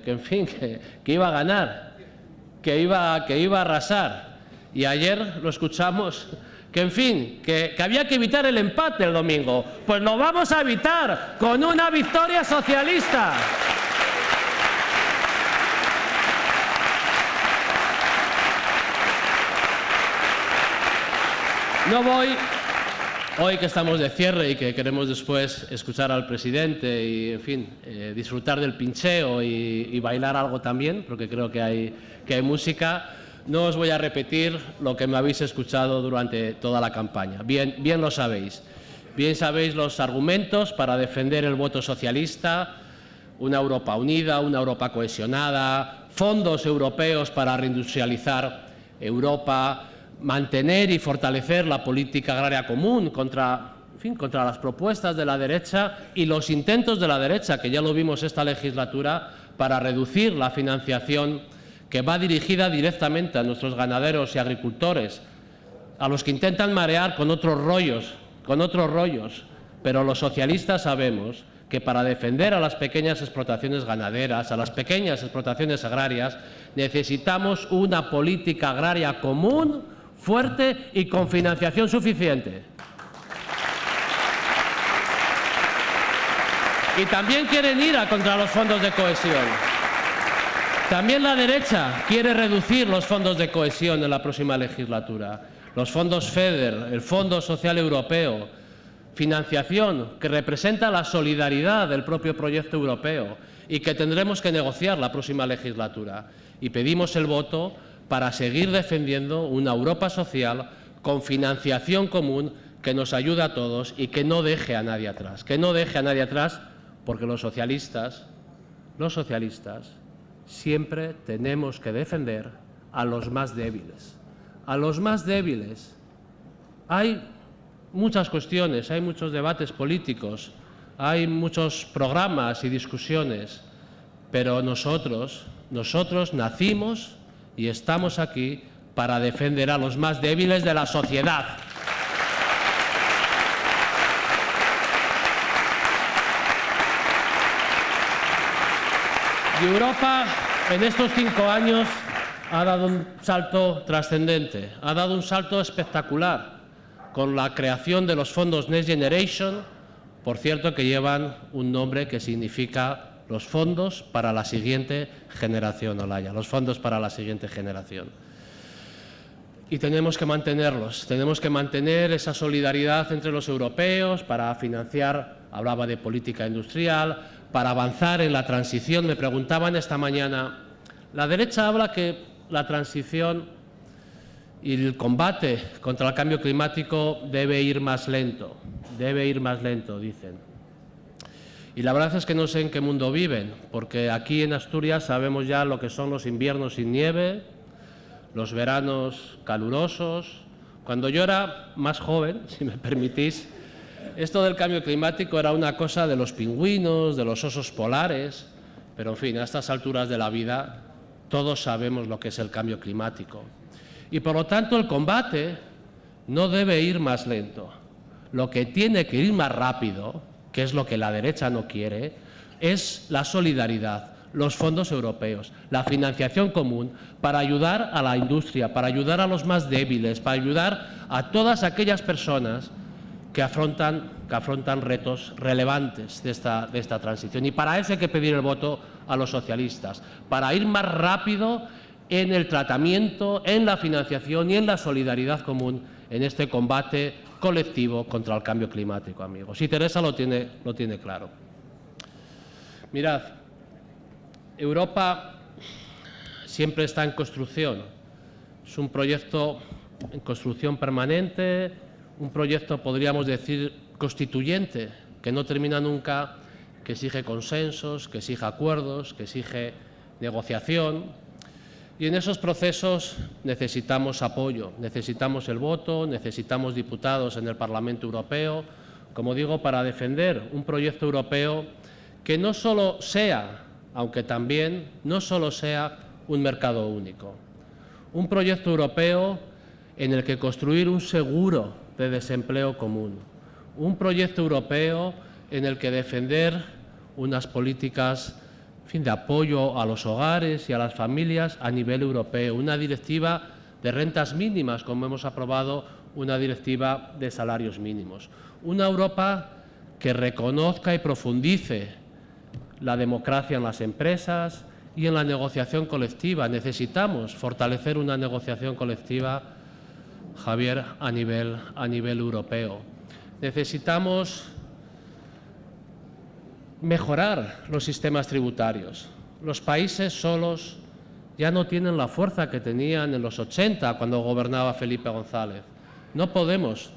iba a ganar. que iba a arrasar. Y ayer lo escuchamos, que en fin, que había que evitar el empate el domingo. Pues lo vamos a evitar con una victoria socialista. No voy, hoy que estamos de cierre y que queremos después escuchar al presidente y, en fin, disfrutar del pincheo y bailar algo también, porque creo que hay música, no os voy a repetir lo que me habéis escuchado durante toda la campaña. Bien lo sabéis. Bien sabéis los argumentos para defender el voto socialista, una Europa unida, una Europa cohesionada, fondos europeos para reindustrializar Europa, mantener y fortalecer la política agraria común contra las propuestas de la derecha y los intentos de la derecha, que ya lo vimos esta legislatura, para reducir la financiación que va dirigida directamente a nuestros ganaderos y agricultores, a los que intentan marear con otros rollos, pero los socialistas sabemos que para defender a las pequeñas explotaciones ganaderas, a las pequeñas explotaciones agrarias, necesitamos una política agraria común, fuerte y con financiación suficiente. Y también quieren ir contra los fondos de cohesión. También la derecha quiere reducir los fondos de cohesión en la próxima legislatura. Los fondos FEDER, el Fondo Social Europeo, financiación que representa la solidaridad del propio proyecto europeo y que tendremos que negociar la próxima legislatura. Y pedimos el voto para seguir defendiendo una Europa social con financiación común que nos ayude a todos y que no deje a nadie atrás. Que no deje a nadie atrás, porque los socialistas siempre tenemos que defender a los más débiles. A los más débiles. Hay muchas cuestiones, hay muchos debates políticos, hay muchos programas y discusiones, pero nosotros nacimos y estamos aquí para defender a los más débiles de la sociedad. Y Europa, en estos 5 años, ha dado un salto trascendente, ha dado un salto espectacular, con la creación de los fondos Next Generation, por cierto, que llevan un nombre que significa los fondos para la siguiente generación, Olaya, los fondos para la siguiente generación. Y tenemos que mantenerlos, tenemos que mantener esa solidaridad entre los europeos para financiar, hablaba de política industrial, para avanzar en la transición. Me preguntaban esta mañana, la derecha habla que la transición y el combate contra el cambio climático debe ir más lento, dicen. Y la verdad es que no sé en qué mundo viven, porque aquí en Asturias sabemos ya lo que son los inviernos sin nieve, los veranos calurosos. Cuando yo era más joven, si me permitís, esto del cambio climático era una cosa de los pingüinos, de los osos polares, pero en fin, a estas alturas de la vida todos sabemos lo que es el cambio climático. Y por lo tanto el combate no debe ir más lento. Lo que tiene que ir más rápido, que es lo que la derecha no quiere, es la solidaridad, los fondos europeos, la financiación común para ayudar a la industria, para ayudar a los más débiles, para ayudar a todas aquellas personas que afrontan retos relevantes de esta transición. Y para eso hay que pedir el voto a los socialistas, para ir más rápido en el tratamiento, en la financiación y en la solidaridad común en este combate colectivo contra el cambio climático, amigos. Y Teresa lo tiene claro. Mirad, Europa siempre está en construcción. Es un proyecto en construcción permanente, un proyecto, podríamos decir, constituyente, que no termina nunca, que exige consensos, que exige acuerdos, que exige negociación. Y en esos procesos necesitamos apoyo, necesitamos el voto, necesitamos diputados en el Parlamento Europeo, como digo, para defender un proyecto europeo que no solo sea, aunque también, no solo sea un mercado único. Un proyecto europeo en el que construir un seguro de desempleo común. Un proyecto europeo en el que defender unas políticas de apoyo a los hogares y a las familias a nivel europeo, una directiva de rentas mínimas, como hemos aprobado una directiva de salarios mínimos. Una Europa que reconozca y profundice la democracia en las empresas y en la negociación colectiva. Necesitamos fortalecer una negociación colectiva, Javier, a nivel europeo. Necesitamos mejorar los sistemas tributarios. Los países solos ya no tienen la fuerza que tenían en los 80 cuando gobernaba Felipe González. No podemos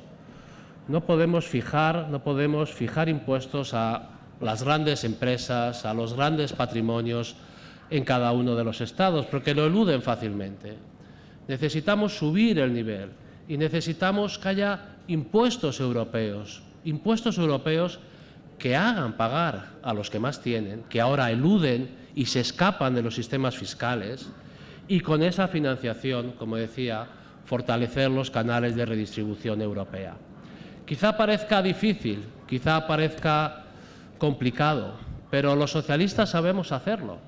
fijar impuestos a las grandes empresas, a los grandes patrimonios en cada uno de los estados, porque lo eluden fácilmente. Necesitamos subir el nivel y necesitamos que haya impuestos europeos que hagan pagar a los que más tienen, que ahora eluden y se escapan de los sistemas fiscales, y con esa financiación, como decía, fortalecer los canales de redistribución europea. Quizá parezca difícil, quizá parezca complicado, pero los socialistas sabemos hacerlo.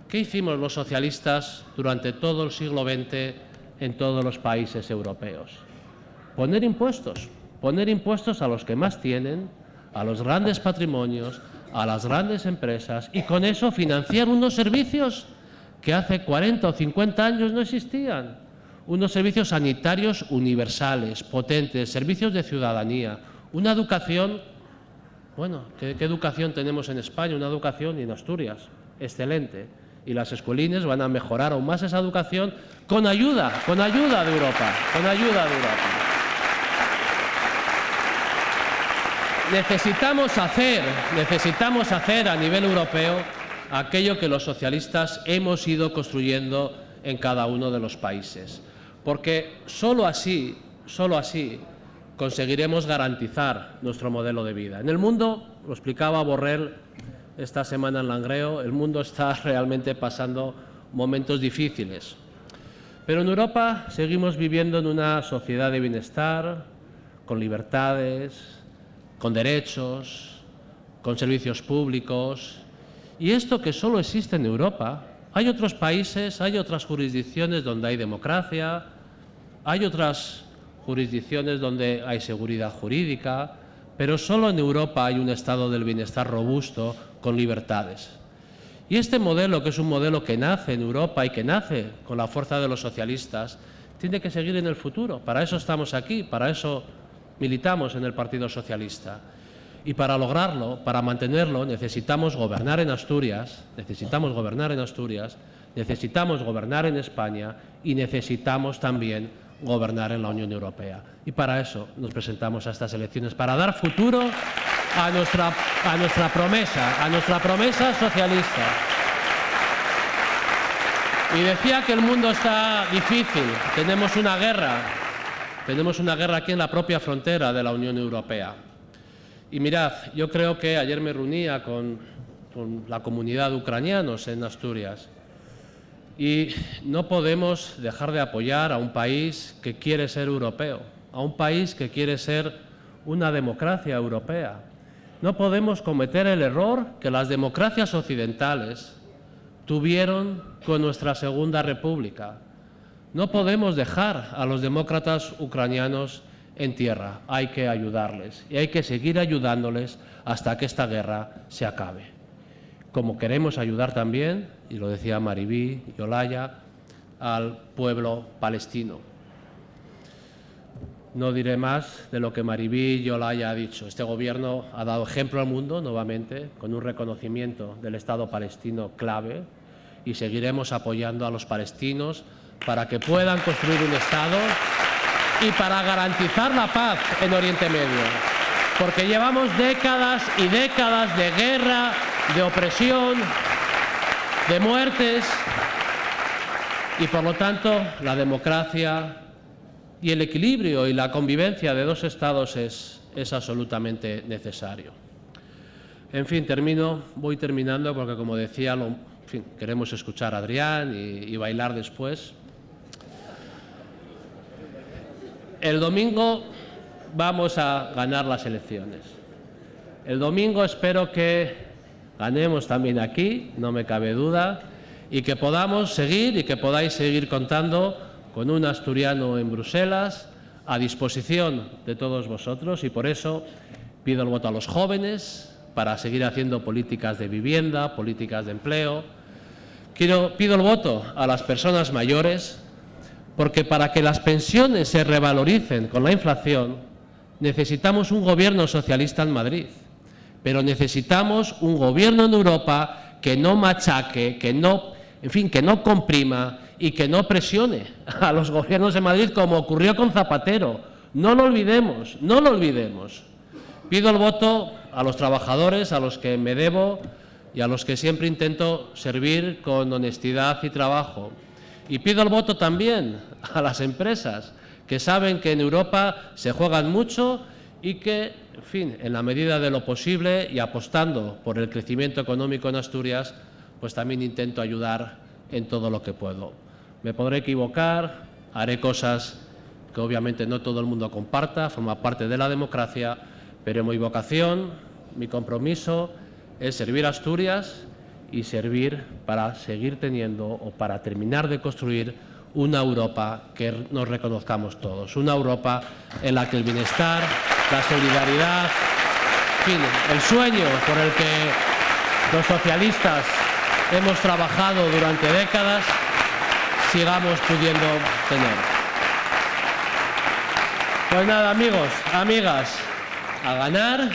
¿Qué hicimos los socialistas durante todo el siglo XX en todos los países europeos? Poner impuestos a los que más tienen, a los grandes patrimonios, a las grandes empresas, y con eso financiar unos servicios que hace 40 o 50 años no existían. Unos servicios sanitarios universales, potentes, servicios de ciudadanía, una educación, bueno, ¿qué educación tenemos en España? Una educación, y en Asturias, excelente. Y las escuelines van a mejorar aún más esa educación con ayuda de Europa, Necesitamos hacer a nivel europeo aquello que los socialistas hemos ido construyendo en cada uno de los países, porque solo así conseguiremos garantizar nuestro modelo de vida. En el mundo, lo explicaba Borrell esta semana en Langreo, el mundo está realmente pasando momentos difíciles, pero en Europa seguimos viviendo en una sociedad de bienestar, con libertades, con derechos, con servicios públicos. Y esto que solo existe en Europa, hay otros países, hay otras jurisdicciones donde hay democracia, hay otras jurisdicciones donde hay seguridad jurídica, pero solo en Europa hay un estado del bienestar robusto con libertades. Y este modelo, que es un modelo que nace en Europa y que nace con la fuerza de los socialistas, tiene que seguir en el futuro. Para eso estamos aquí, para eso militamos en el Partido Socialista. Y para lograrlo, para mantenerlo, necesitamos gobernar en Asturias, necesitamos gobernar en España y necesitamos también gobernar en la Unión Europea. Y para eso nos presentamos a estas elecciones, para dar futuro a nuestra promesa socialista. Y decía que el mundo está difícil, tenemos una guerra aquí en la propia frontera de la Unión Europea. Y mirad, yo creo que ayer me reunía con la comunidad de ucranianos en Asturias y no podemos dejar de apoyar a un país que quiere ser europeo, a un país que quiere ser una democracia europea. No podemos cometer el error que las democracias occidentales tuvieron con nuestra Segunda República. No podemos dejar a los demócratas ucranianos en tierra, hay que ayudarles y hay que seguir ayudándoles hasta que esta guerra se acabe. Como queremos ayudar también, y lo decía Maribí y Olaya, al pueblo palestino. No diré más de lo que Maribí y Olaya ha dicho. Este Gobierno ha dado ejemplo al mundo nuevamente con un reconocimiento del Estado palestino clave y seguiremos apoyando a los palestinos para que puedan construir un Estado y para garantizar la paz en Oriente Medio, porque llevamos décadas y décadas de guerra, de opresión, de muertes, y por lo tanto la democracia y el equilibrio y la convivencia de dos estados es absolutamente necesario. En fin, voy terminando porque, como decía, queremos escuchar a Adrián y bailar después. El domingo vamos a ganar las elecciones. El domingo espero que ganemos también aquí, no me cabe duda, y que podamos seguir y que podáis seguir contando con un asturiano en Bruselas a disposición de todos vosotros, y por eso pido el voto a los jóvenes para seguir haciendo políticas de vivienda, políticas de empleo. Pido el voto a las personas mayores, porque para que las pensiones se revaloricen con la inflación necesitamos un gobierno socialista en Madrid, pero necesitamos un gobierno en Europa que no machaque, que no comprima y que no presione a los gobiernos de Madrid, como ocurrió con Zapatero. No lo olvidemos, no lo olvidemos. Pido el voto a los trabajadores, a los que me debo y a los que siempre intento servir con honestidad y trabajo. Y pido el voto también a las empresas, que saben que en Europa se juegan mucho y que, en fin, en la medida de lo posible y apostando por el crecimiento económico en Asturias, pues también intento ayudar en todo lo que puedo. Me podré equivocar, haré cosas que obviamente no todo el mundo comparta, forma parte de la democracia, pero mi vocación, mi compromiso es servir a Asturias y servir para seguir teniendo o para terminar de construir una Europa que nos reconozcamos todos, una Europa en la que el bienestar, la solidaridad, en fin, el sueño por el que los socialistas hemos trabajado durante décadas, sigamos pudiendo tener. Pues nada, amigos, amigas, a ganar,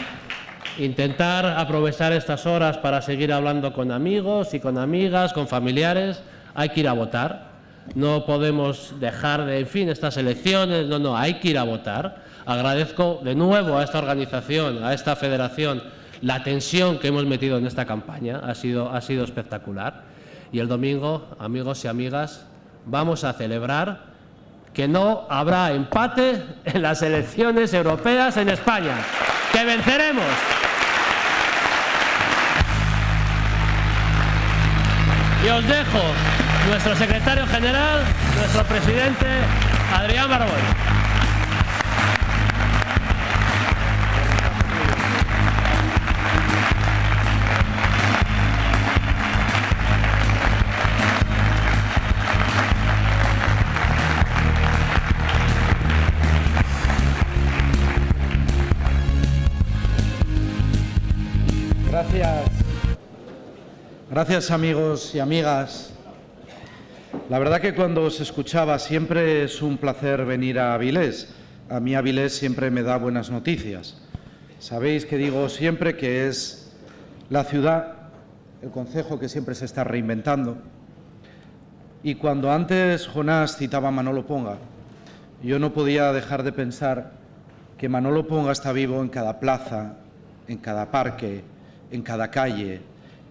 intentar aprovechar estas horas para seguir hablando con amigos y con amigas, con familiares. Hay que ir a votar, no podemos dejar de, en fin, estas elecciones, no, hay que ir a votar. Agradezco de nuevo a esta organización, a esta federación, la tensión que hemos metido en esta campaña, ha sido espectacular. Y el domingo, amigos y amigas, vamos a celebrar que no habrá empate en las elecciones europeas en España, que venceremos. Y os dejo nuestro secretario general, nuestro presidente, Adrián Barbón. Gracias, amigos y amigas. La verdad que cuando os escuchaba siempre es un placer venir a Avilés. A mí Avilés siempre me da buenas noticias. Sabéis que digo siempre que es la ciudad, el concejo que siempre se está reinventando. Y cuando antes Jonás citaba a Manolo Ponga, yo no podía dejar de pensar que Manolo Ponga está vivo en cada plaza, en cada parque, en cada calle,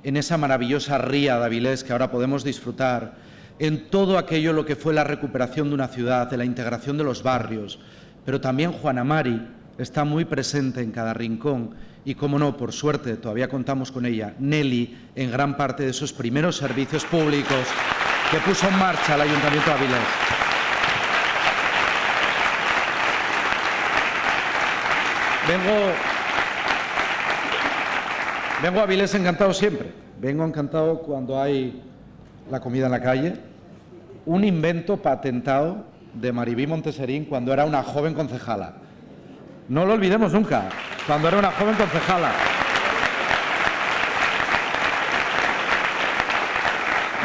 en esa maravillosa ría de Avilés que ahora podemos disfrutar, en todo aquello lo que fue la recuperación de una ciudad, de la integración de los barrios. Pero también Juana Mari está muy presente en cada rincón y, cómo no, por suerte, todavía contamos con ella, Nelly, en gran parte de esos primeros servicios públicos que puso en marcha el Ayuntamiento de Avilés. Vengo a Avilés encantado siempre. Vengo encantado cuando hay la comida en la calle. Un invento patentado de Maribí Monteserín cuando era una joven concejala. No lo olvidemos nunca, cuando era una joven concejala.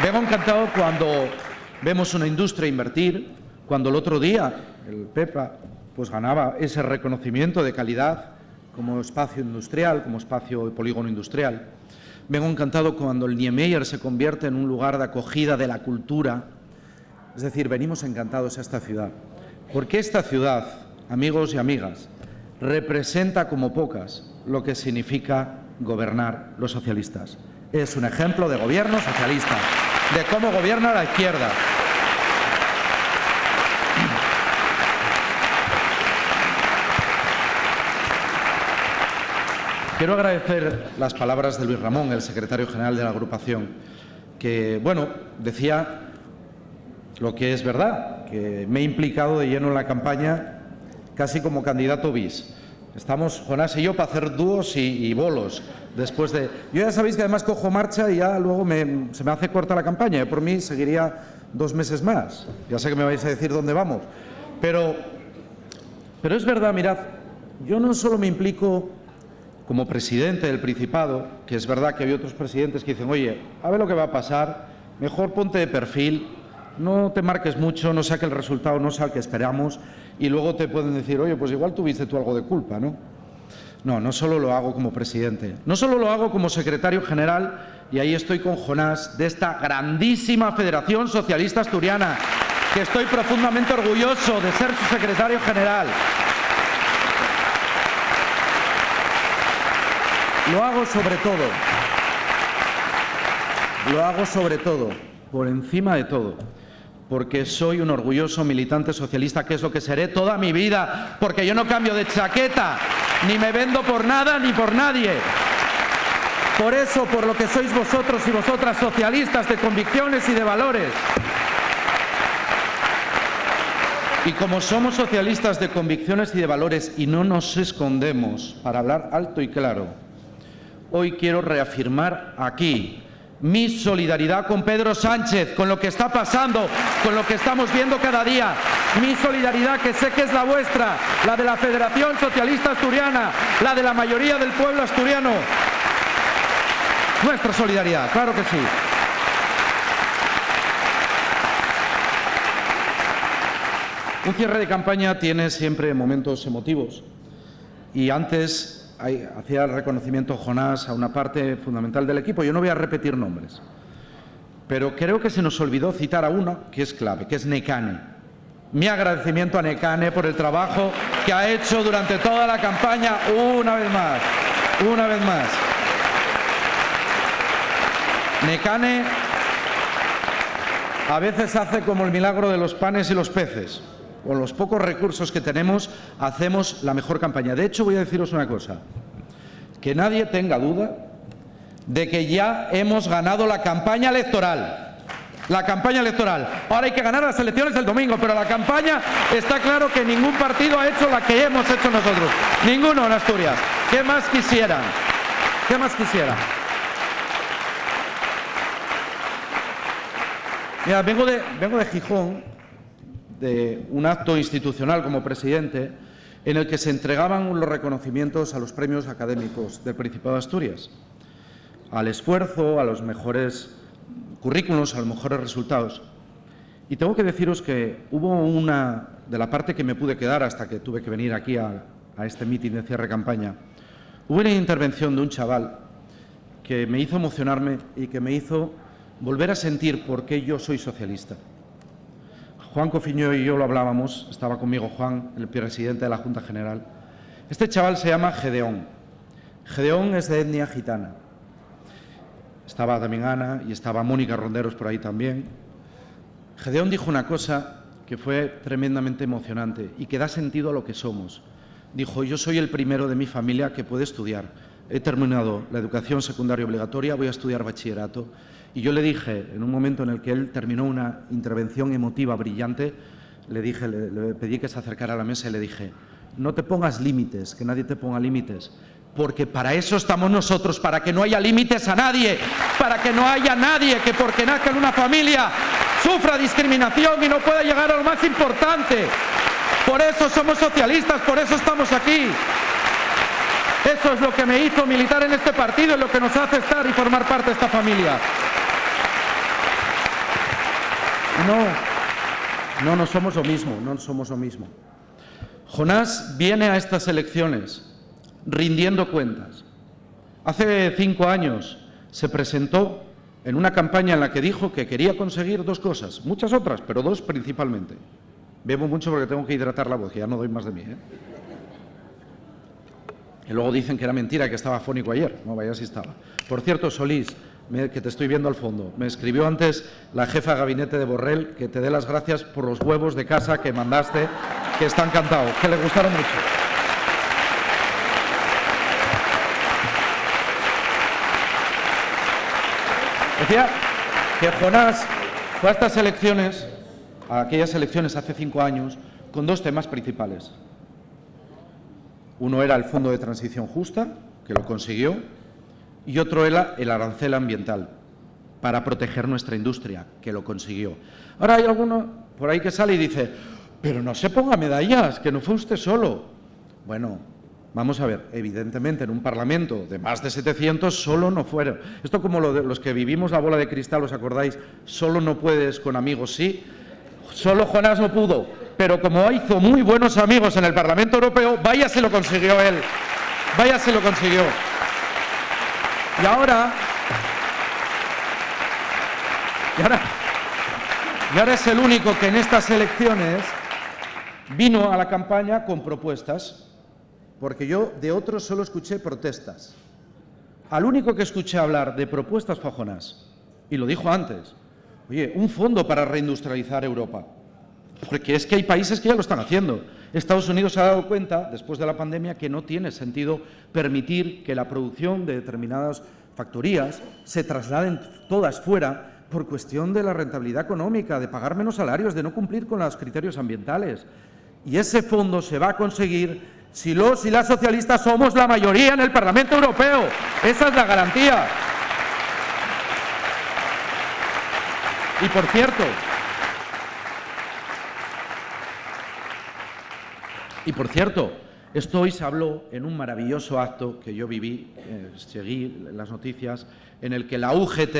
Vengo encantado cuando vemos una industria invertir, cuando el otro día el Pepa pues ganaba ese reconocimiento de calidad como espacio industrial, como espacio de polígono industrial. Vengo encantado cuando el Niemeyer se convierte en un lugar de acogida de la cultura. Es decir, venimos encantados a esta ciudad, porque esta ciudad, amigos y amigas, representa como pocas lo que significa gobernar los socialistas. Es un ejemplo de gobierno socialista, de cómo gobierna la izquierda. Quiero agradecer las palabras de Luis Ramón, el secretario general de la agrupación, que, bueno, decía lo que es verdad, que me he implicado de lleno en la campaña casi como candidato bis. Estamos Jonás y yo para hacer dúos y bolos. Después de... Yo ya sabéis que además cojo marcha y ya luego se me hace corta la campaña. Yo por mí seguiría 2 meses más. Ya sé que me vais a decir dónde vamos. Pero es verdad, mirad, yo no solo me implico como presidente del Principado, que es verdad que hay otros presidentes que dicen, oye, a ver lo que va a pasar, mejor ponte de perfil, no te marques mucho, no sea que el resultado no sea el que esperamos, y luego te pueden decir, oye, pues igual tuviste tú algo de culpa, ¿no? No solo lo hago como presidente, no solo lo hago como secretario general, y ahí estoy con Jonás, de esta grandísima Federación Socialista Asturiana, que estoy profundamente orgulloso de ser su secretario general. Lo hago sobre todo, por encima de todo, porque soy un orgulloso militante socialista, que es lo que seré toda mi vida, porque yo no cambio de chaqueta, ni me vendo por nada ni por nadie. Por eso, por lo que sois vosotros y vosotras, socialistas de convicciones y de valores. Y como somos socialistas de convicciones y de valores y no nos escondemos para hablar alto y claro, hoy quiero reafirmar aquí mi solidaridad con Pedro Sánchez, con lo que está pasando, con lo que estamos viendo cada día. Mi solidaridad, que sé que es la vuestra, la de la Federación Socialista Asturiana, la de la mayoría del pueblo asturiano. Nuestra solidaridad, claro que sí. Un cierre de campaña tiene siempre momentos emotivos. Y antes hacía el reconocimiento Jonás a una parte fundamental del equipo. Yo no voy a repetir nombres, pero creo que se nos olvidó citar a uno que es clave, que es Nekane. Mi agradecimiento a Nekane por el trabajo que ha hecho durante toda la campaña, una vez más. Nekane a veces hace como el milagro de los panes y los peces. Con los pocos recursos que tenemos, hacemos la mejor campaña. De hecho, voy a deciros una cosa. Que nadie tenga duda de que ya hemos ganado la campaña electoral. La campaña electoral. Ahora hay que ganar las elecciones el domingo, pero la campaña está claro que ningún partido ha hecho la que hemos hecho nosotros. Ninguno en Asturias. ¿Qué más quisieran? ¿Qué más quisieran? Mira, vengo de Gijón, de un acto institucional como presidente en el que se entregaban los reconocimientos a los premios académicos del Principado de Asturias, al esfuerzo, a los mejores currículos, a los mejores resultados. Y tengo que deciros que hubo una, de la parte que me pude quedar hasta que tuve que venir aquí a este mitin de cierre de campaña, hubo una intervención de un chaval que me hizo emocionarme y que me hizo volver a sentir por qué yo soy socialista. Juan Cofiño y yo lo hablábamos, estaba conmigo Juan, el presidente de la Junta General. Este chaval se llama Gedeón. Gedeón es de etnia gitana. Estaba también Ana y estaba Mónica Ronderos por ahí también. Gedeón dijo una cosa que fue tremendamente emocionante y que da sentido a lo que somos. Dijo, yo soy el primero de mi familia que puede estudiar. He terminado la educación secundaria obligatoria, voy a estudiar bachillerato. Y yo le dije, en un momento en el que él terminó una intervención emotiva brillante, le pedí que se acercara a la mesa y le dije, no te pongas límites, que nadie te ponga límites, porque para eso estamos nosotros, para que no haya límites a nadie, para que no haya nadie que porque nazca en una familia sufra discriminación y no pueda llegar a lo más importante. Por eso somos socialistas, por eso estamos aquí. Eso es lo que me hizo militar en este partido, es lo que nos hace estar y formar parte de esta familia. No somos lo mismo, Jonás viene a estas elecciones rindiendo cuentas. Hace 5 años se presentó en una campaña en la que dijo que quería conseguir 2 cosas, muchas otras, pero 2 principalmente. Bebo mucho porque tengo que hidratar la voz, que ya no doy más de mí, Y luego dicen que era mentira, que estaba afónico ayer. No, vaya si estaba. Por cierto, Solís, que te estoy viendo al fondo, me escribió antes la jefa de gabinete de Borrell que te dé las gracias por los huevos de casa que mandaste, que están cantados, que le gustaron mucho. Decía que Jonás fue a estas elecciones, a aquellas elecciones hace 5 años, con 2 temas principales. Uno era el Fondo de Transición Justa, que lo consiguió, y otro era el arancel ambiental, para proteger nuestra industria, que lo consiguió. Ahora hay alguno por ahí que sale y dice, pero no se ponga medallas, que no fue usted solo. Bueno, vamos a ver, evidentemente en un Parlamento de más de 700 solo no fueron. Esto como lo de los que vivimos la bola de cristal, ¿os acordáis? Solo no puedes con amigos, sí. Solo Jonás no pudo, pero como hizo muy buenos amigos en el Parlamento Europeo, vaya se lo consiguió él. Vaya se lo consiguió. Y ahora es el único que en estas elecciones vino a la campaña con propuestas, porque yo de otros solo escuché protestas. Al único que escuché hablar de propuestas fue a Jonás, y lo dijo antes. Oye, un fondo para reindustrializar Europa, porque es que hay países que ya lo están haciendo. Estados Unidos se ha dado cuenta, después de la pandemia, que no tiene sentido permitir que la producción de determinadas factorías se trasladen todas fuera por cuestión de la rentabilidad económica, de pagar menos salarios, de no cumplir con los criterios ambientales. Y ese fondo se va a conseguir si los y las socialistas somos la mayoría en el Parlamento Europeo. Esa es la garantía. Y por cierto, esto hoy se habló en un maravilloso acto que yo viví, seguí las noticias, en el que la UGT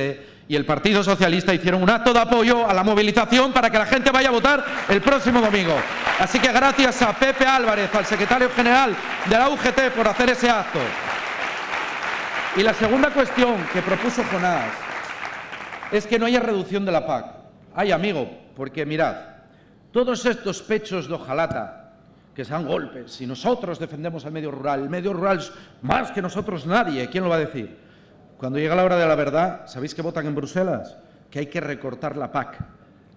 y el Partido Socialista hicieron un acto de apoyo a la movilización para que la gente vaya a votar el próximo domingo. Así que gracias a Pepe Álvarez, al secretario general de la UGT, por hacer ese acto. Y la segunda cuestión que propuso Jonás es que no haya reducción de la PAC. Ay, amigo, porque mirad, todos estos pechos de hojalata que se dan golpes, si nosotros defendemos el medio rural es más que nosotros nadie, ¿quién lo va a decir? Cuando llega la hora de la verdad, ¿sabéis qué votan en Bruselas? Que hay que recortar la PAC.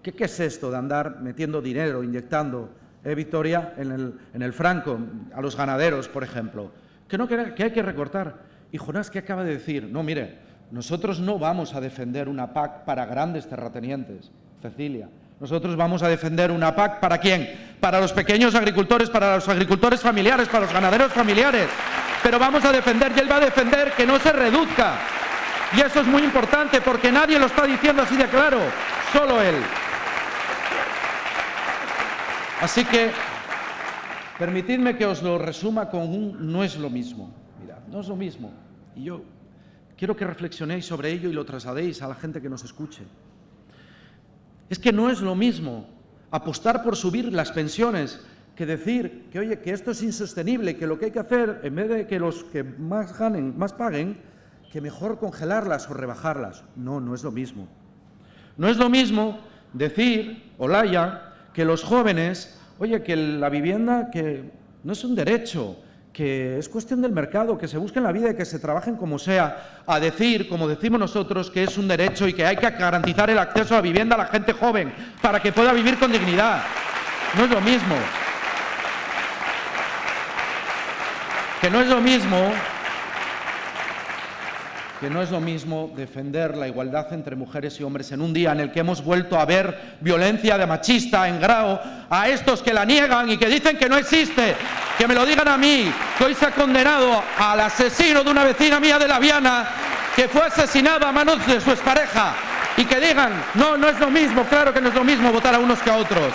¿Qué es esto de andar metiendo dinero, inyectando, Victoria, en el franco, a los ganaderos, por ejemplo? Que hay que recortar. Y Jonás, ¿qué acaba de decir? No, mire, nosotros no vamos a defender una PAC para grandes terratenientes, Cecilia. Nosotros vamos a defender una PAC, ¿para quién? Para los pequeños agricultores, para los agricultores familiares, para los ganaderos familiares. Pero vamos a defender, y él va a defender que no se reduzca. Y eso es muy importante, porque nadie lo está diciendo así de claro, solo él. Así que, permitidme que os lo resuma con un no es lo mismo. Mirad, no es lo mismo. Y yo quiero que reflexionéis sobre ello y lo trasladéis a la gente que nos escuche. Es que no es lo mismo apostar por subir las pensiones que decir que, oye, que esto es insostenible, que lo que hay que hacer, en vez de que los que más ganen, más paguen, que mejor congelarlas o rebajarlas. No, no es lo mismo. No es lo mismo decir, Olaya, que los jóvenes, oye, que la vivienda que no es un derecho, que es cuestión del mercado, que se busquen la vida y que se trabajen como sea, a decir, como decimos nosotros, que es un derecho y que hay que garantizar el acceso a la vivienda a la gente joven para que pueda vivir con dignidad. No es lo mismo. Que no es lo mismo defender la igualdad entre mujeres y hombres en un día en el que hemos vuelto a ver violencia de machista en grado, a estos que la niegan y que dicen que no existe, que me lo digan a mí, que hoy se ha condenado al asesino de una vecina mía de La Viana, que fue asesinado a manos de su expareja, y que digan, no, no es lo mismo, claro que no es lo mismo votar a unos que a otros.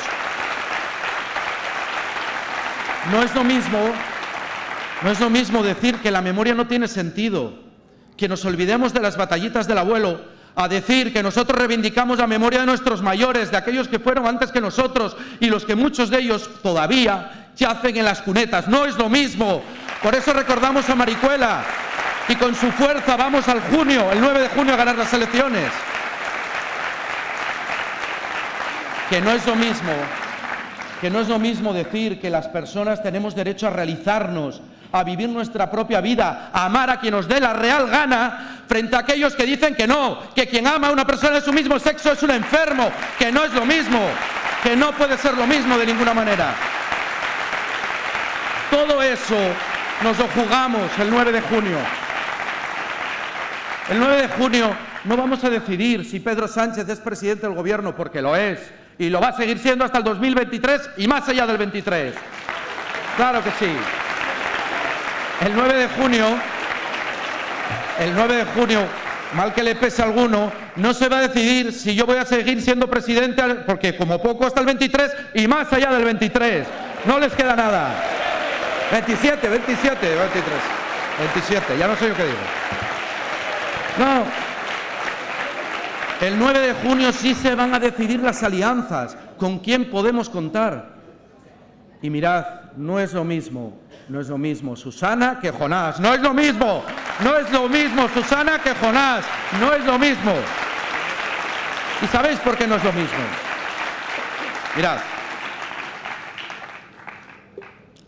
No es lo mismo decir que la memoria no tiene sentido, que nos olvidemos de las batallitas del abuelo, a decir que nosotros reivindicamos la memoria de nuestros mayores, de aquellos que fueron antes que nosotros y los que muchos de ellos todavía yacen en las cunetas. No es lo mismo. Por eso recordamos a Maricuela y con su fuerza vamos el 9 de junio a ganar las elecciones. Que no es lo mismo decir que las personas tenemos derecho a realizarnos, a vivir nuestra propia vida, a amar a quien nos dé la real gana, frente a aquellos que dicen que no, que quien ama a una persona de su mismo sexo es un enfermo, que no es lo mismo, que no puede ser lo mismo de ninguna manera. Todo eso nos lo jugamos el 9 de junio. El 9 de junio no vamos a decidir si Pedro Sánchez es presidente del gobierno, porque lo es, y lo va a seguir siendo hasta el 2023 y más allá del 23. Claro que sí. el 9 de junio, mal que le pese a alguno, no se va a decidir si yo voy a seguir siendo presidente, porque como poco hasta el 23 y más allá del 23. No les queda nada. 27, 23. 27, ya no sé yo qué digo. No. El 9 de junio sí se van a decidir las alianzas, con quién podemos contar. Y mirad, no es lo mismo Susana que Jonás. No es lo mismo Susana que Jonás. No es lo mismo. ¿Y sabéis por qué no es lo mismo? Mirad.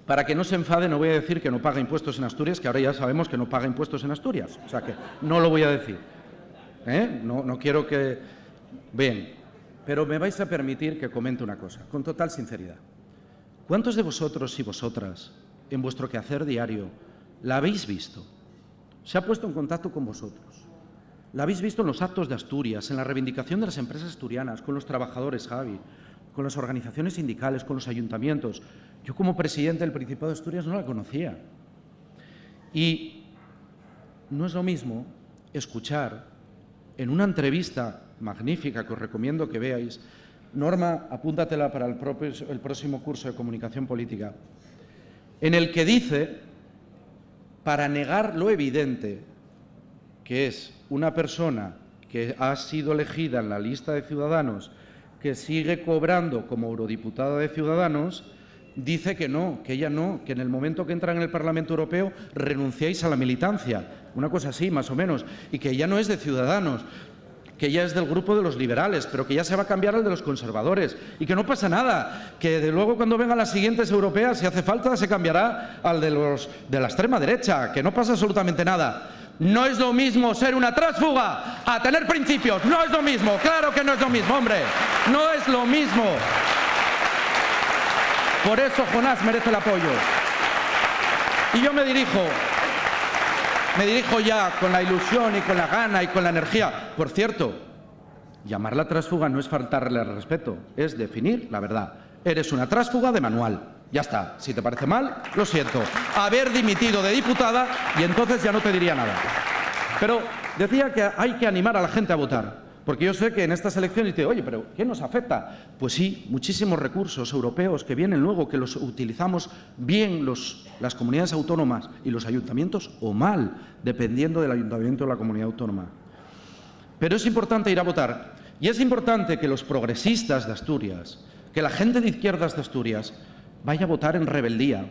Para que no se enfade, no voy a decir que no paga impuestos en Asturias, que ahora ya sabemos que no paga impuestos en Asturias. O sea que no lo voy a decir. No quiero que... Bien, pero me vais a permitir que comente una cosa, con total sinceridad. ¿Cuántos de vosotros y vosotras, en vuestro quehacer diario, la habéis visto? ¿Se ha puesto en contacto con vosotros? ¿La habéis visto en los actos de Asturias, en la reivindicación de las empresas asturianas, con los trabajadores, Javi, con las organizaciones sindicales, con los ayuntamientos? Yo, como presidente del Principado de Asturias, no la conocía. Y no es lo mismo escuchar en una entrevista magnífica que os recomiendo que veáis. Norma, apúntatela para el próximo curso de comunicación política, en el que dice, para negar lo evidente, que es una persona que ha sido elegida en la lista de Ciudadanos, que sigue cobrando como eurodiputada de Ciudadanos, dice que no, que ella no, que en el momento que entran en el Parlamento Europeo renunciáis a la militancia, una cosa así, más o menos, y que ella no es de Ciudadanos, que ella es del grupo de los liberales, pero que ya se va a cambiar al de los conservadores, y que no pasa nada, que de luego cuando vengan las siguientes europeas, si hace falta, se cambiará al de la extrema derecha, que no pasa absolutamente nada. No es lo mismo ser una tránsfuga a tener principios, no es lo mismo, claro que no es lo mismo, hombre, no es lo mismo. Por eso Jonás merece el apoyo. Y yo me dirijo ya con la ilusión y con la gana y con la energía. Por cierto, llamarla tránsfuga no es faltarle al respeto, es definir la verdad. Eres una tránsfuga de manual. Ya está. Si te parece mal, lo siento. Haber dimitido de diputada y entonces ya no te diría nada. Pero decía que hay que animar a la gente a votar. Porque yo sé que en estas elecciones dice, oye, pero ¿qué nos afecta? Pues sí, muchísimos recursos europeos que vienen luego, que los utilizamos bien las comunidades autónomas y los ayuntamientos o mal, dependiendo del ayuntamiento o la comunidad autónoma. Pero es importante ir a votar. Y es importante que los progresistas de Asturias, que la gente de izquierdas de Asturias, vaya a votar en rebeldía,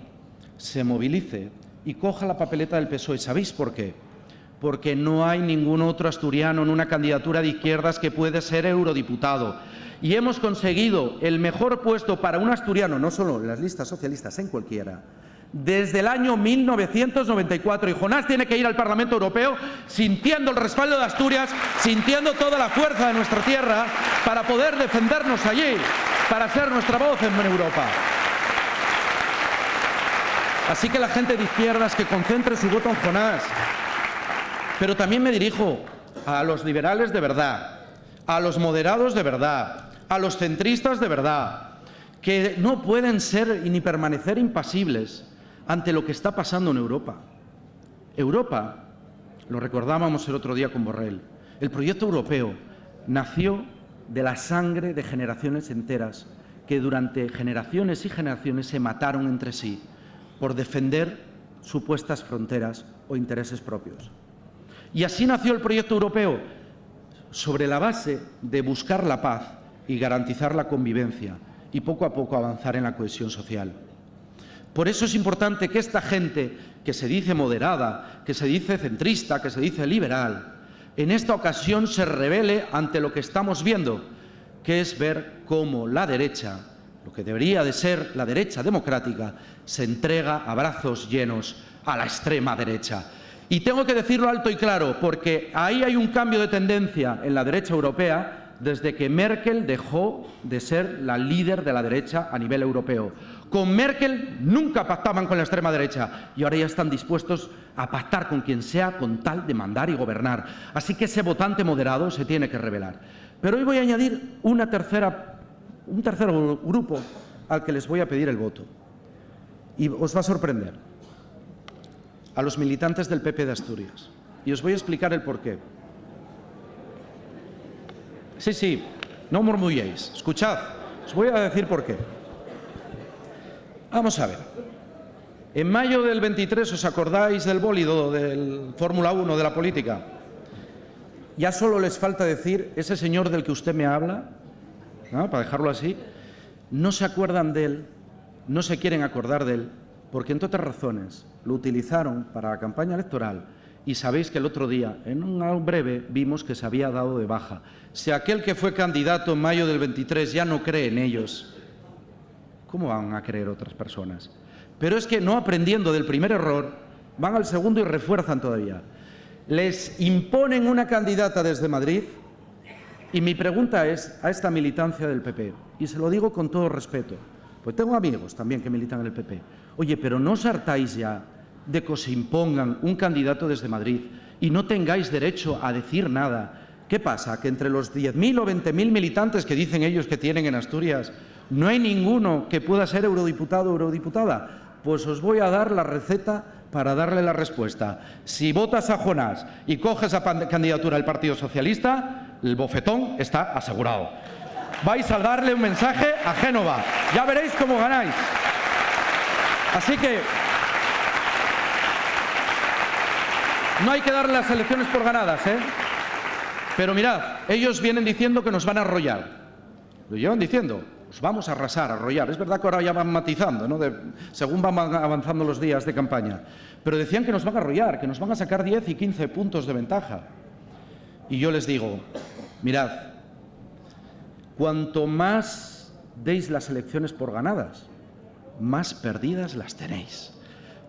se movilice y coja la papeleta del PSOE. ¿Sabéis por qué? Porque no hay ningún otro asturiano en una candidatura de izquierdas que puede ser eurodiputado. Y hemos conseguido el mejor puesto para un asturiano, no solo en las listas socialistas, en cualquiera, desde el año 1994. Y Jonás tiene que ir al Parlamento Europeo sintiendo el respaldo de Asturias, sintiendo toda la fuerza de nuestra tierra para poder defendernos allí, para ser nuestra voz en Europa. Así que la gente de izquierdas que concentre su voto en Jonás. Pero también me dirijo a los liberales de verdad, a los moderados de verdad, a los centristas de verdad, que no pueden ser ni permanecer impasibles ante lo que está pasando en Europa. Europa, lo recordábamos el otro día con Borrell, el proyecto europeo nació de la sangre de generaciones enteras que durante generaciones y generaciones se mataron entre sí por defender supuestas fronteras o intereses propios. Y así nació el proyecto europeo, sobre la base de buscar la paz y garantizar la convivencia y poco a poco avanzar en la cohesión social. Por eso es importante que esta gente que se dice moderada, que se dice centrista, que se dice liberal, en esta ocasión se rebele ante lo que estamos viendo, que es ver cómo la derecha, lo que debería de ser la derecha democrática, se entrega a brazos llenos a la extrema derecha. Y tengo que decirlo alto y claro, porque ahí hay un cambio de tendencia en la derecha europea desde que Merkel dejó de ser la líder de la derecha a nivel europeo. Con Merkel nunca pactaban con la extrema derecha y ahora ya están dispuestos a pactar con quien sea con tal de mandar y gobernar. Así que ese votante moderado se tiene que rebelar. Pero hoy voy a añadir un tercer grupo al que les voy a pedir el voto. Y os va a sorprender. a los militantes del PP de Asturias. Y os voy a explicar el porqué. Sí, no murmulléis. Escuchad, os voy a decir por qué. Vamos a ver. En mayo del 23, ¿os acordáis del bólido del Fórmula 1 de la política? Ya solo les falta decir, ese señor del que usted me habla, ¿no?, para dejarlo así, no se acuerdan de él, no se quieren acordar de él, porque entre otras razones lo utilizaron para la campaña electoral y sabéis que el otro día, en un breve, vimos que se había dado de baja. Si aquel que fue candidato en mayo del 23 ya no cree en ellos, ¿cómo van a creer otras personas? Pero es que no aprendiendo del primer error, van al segundo y refuerzan todavía. Les imponen una candidata desde Madrid y mi pregunta es a esta militancia del PP, y se lo digo con todo respeto, pues tengo amigos también que militan en el PP. Oye, pero no os hartáis ya de que os impongan un candidato desde Madrid y no tengáis derecho a decir nada. ¿Qué pasa? ¿Que entre los 10.000 o 20.000 militantes que dicen ellos que tienen en Asturias no hay ninguno que pueda ser eurodiputado o eurodiputada? Pues os voy a dar la receta para darle la respuesta. Si votas a Jonás y coges a candidatura del Partido Socialista, el bofetón está asegurado. Vais a darle un mensaje a Génova. Ya veréis cómo ganáis. Así que no hay que darle las elecciones por ganadas, ¿eh? Pero mirad, ellos vienen diciendo que nos van a arrollar. Lo llevan diciendo, os vamos a arrasar, a arrollar. Es verdad que ahora ya van matizando, ¿no?, según van avanzando los días de campaña. Pero decían que nos van a arrollar, que nos van a sacar 10 y 15 puntos de ventaja. Y yo les digo, mirad, cuanto más deis las elecciones por ganadas, más perdidas las tenéis.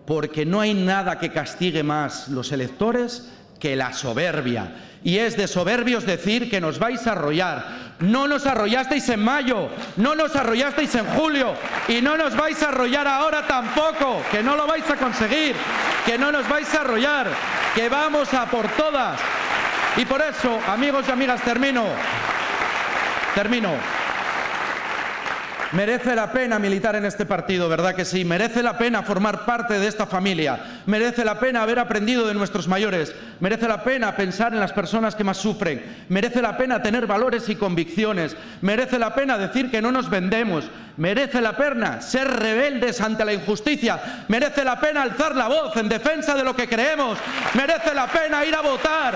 Porque no hay nada que castigue más los electores que la soberbia. Y es de soberbios decir que nos vais a arrollar. No nos arrollasteis en mayo, no nos arrollasteis en julio y no nos vais a arrollar ahora tampoco, que no lo vais a conseguir, que no nos vais a arrollar, que vamos a por todas. Y por eso, amigos y amigas, termino. Merece la pena militar en este partido, ¿verdad que sí? Merece la pena formar parte de esta familia. Merece la pena haber aprendido de nuestros mayores. Merece la pena pensar en las personas que más sufren. Merece la pena tener valores y convicciones. Merece la pena decir que no nos vendemos. Merece la pena ser rebeldes ante la injusticia. Merece la pena alzar la voz en defensa de lo que creemos. Merece la pena ir a votar.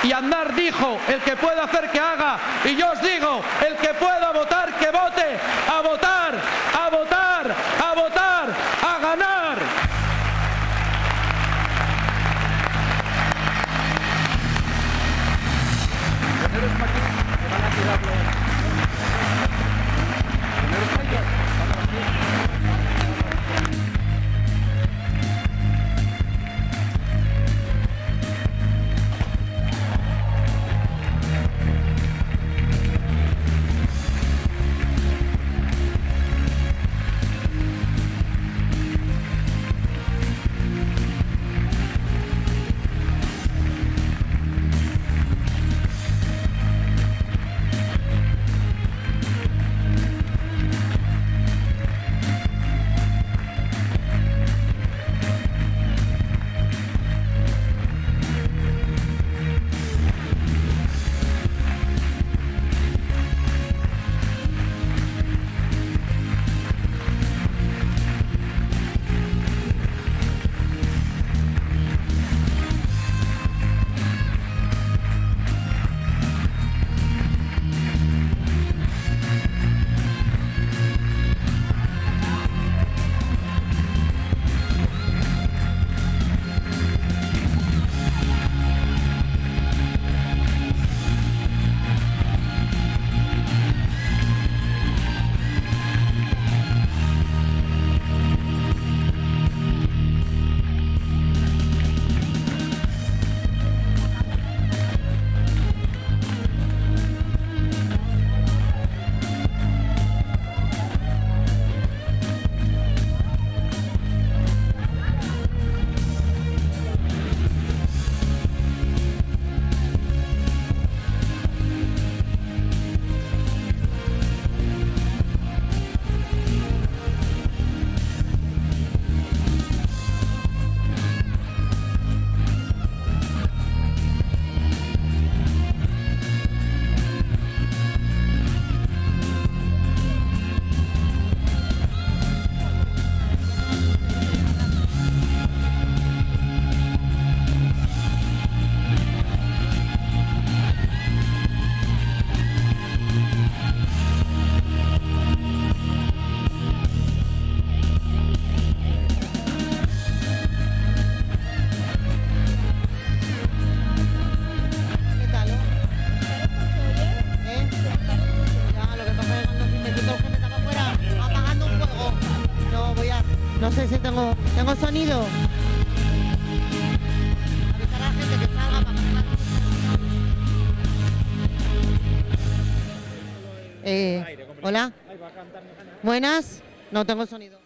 Y Aznar dijo, el que pueda hacer que haga. Y yo os digo, el que pueda votar, que vote. A votar, a votar, a votar, a ganar. No sé si tengo sonido. Avisar a la gente que salga para poner la... Hola. Buenas. No tengo sonido.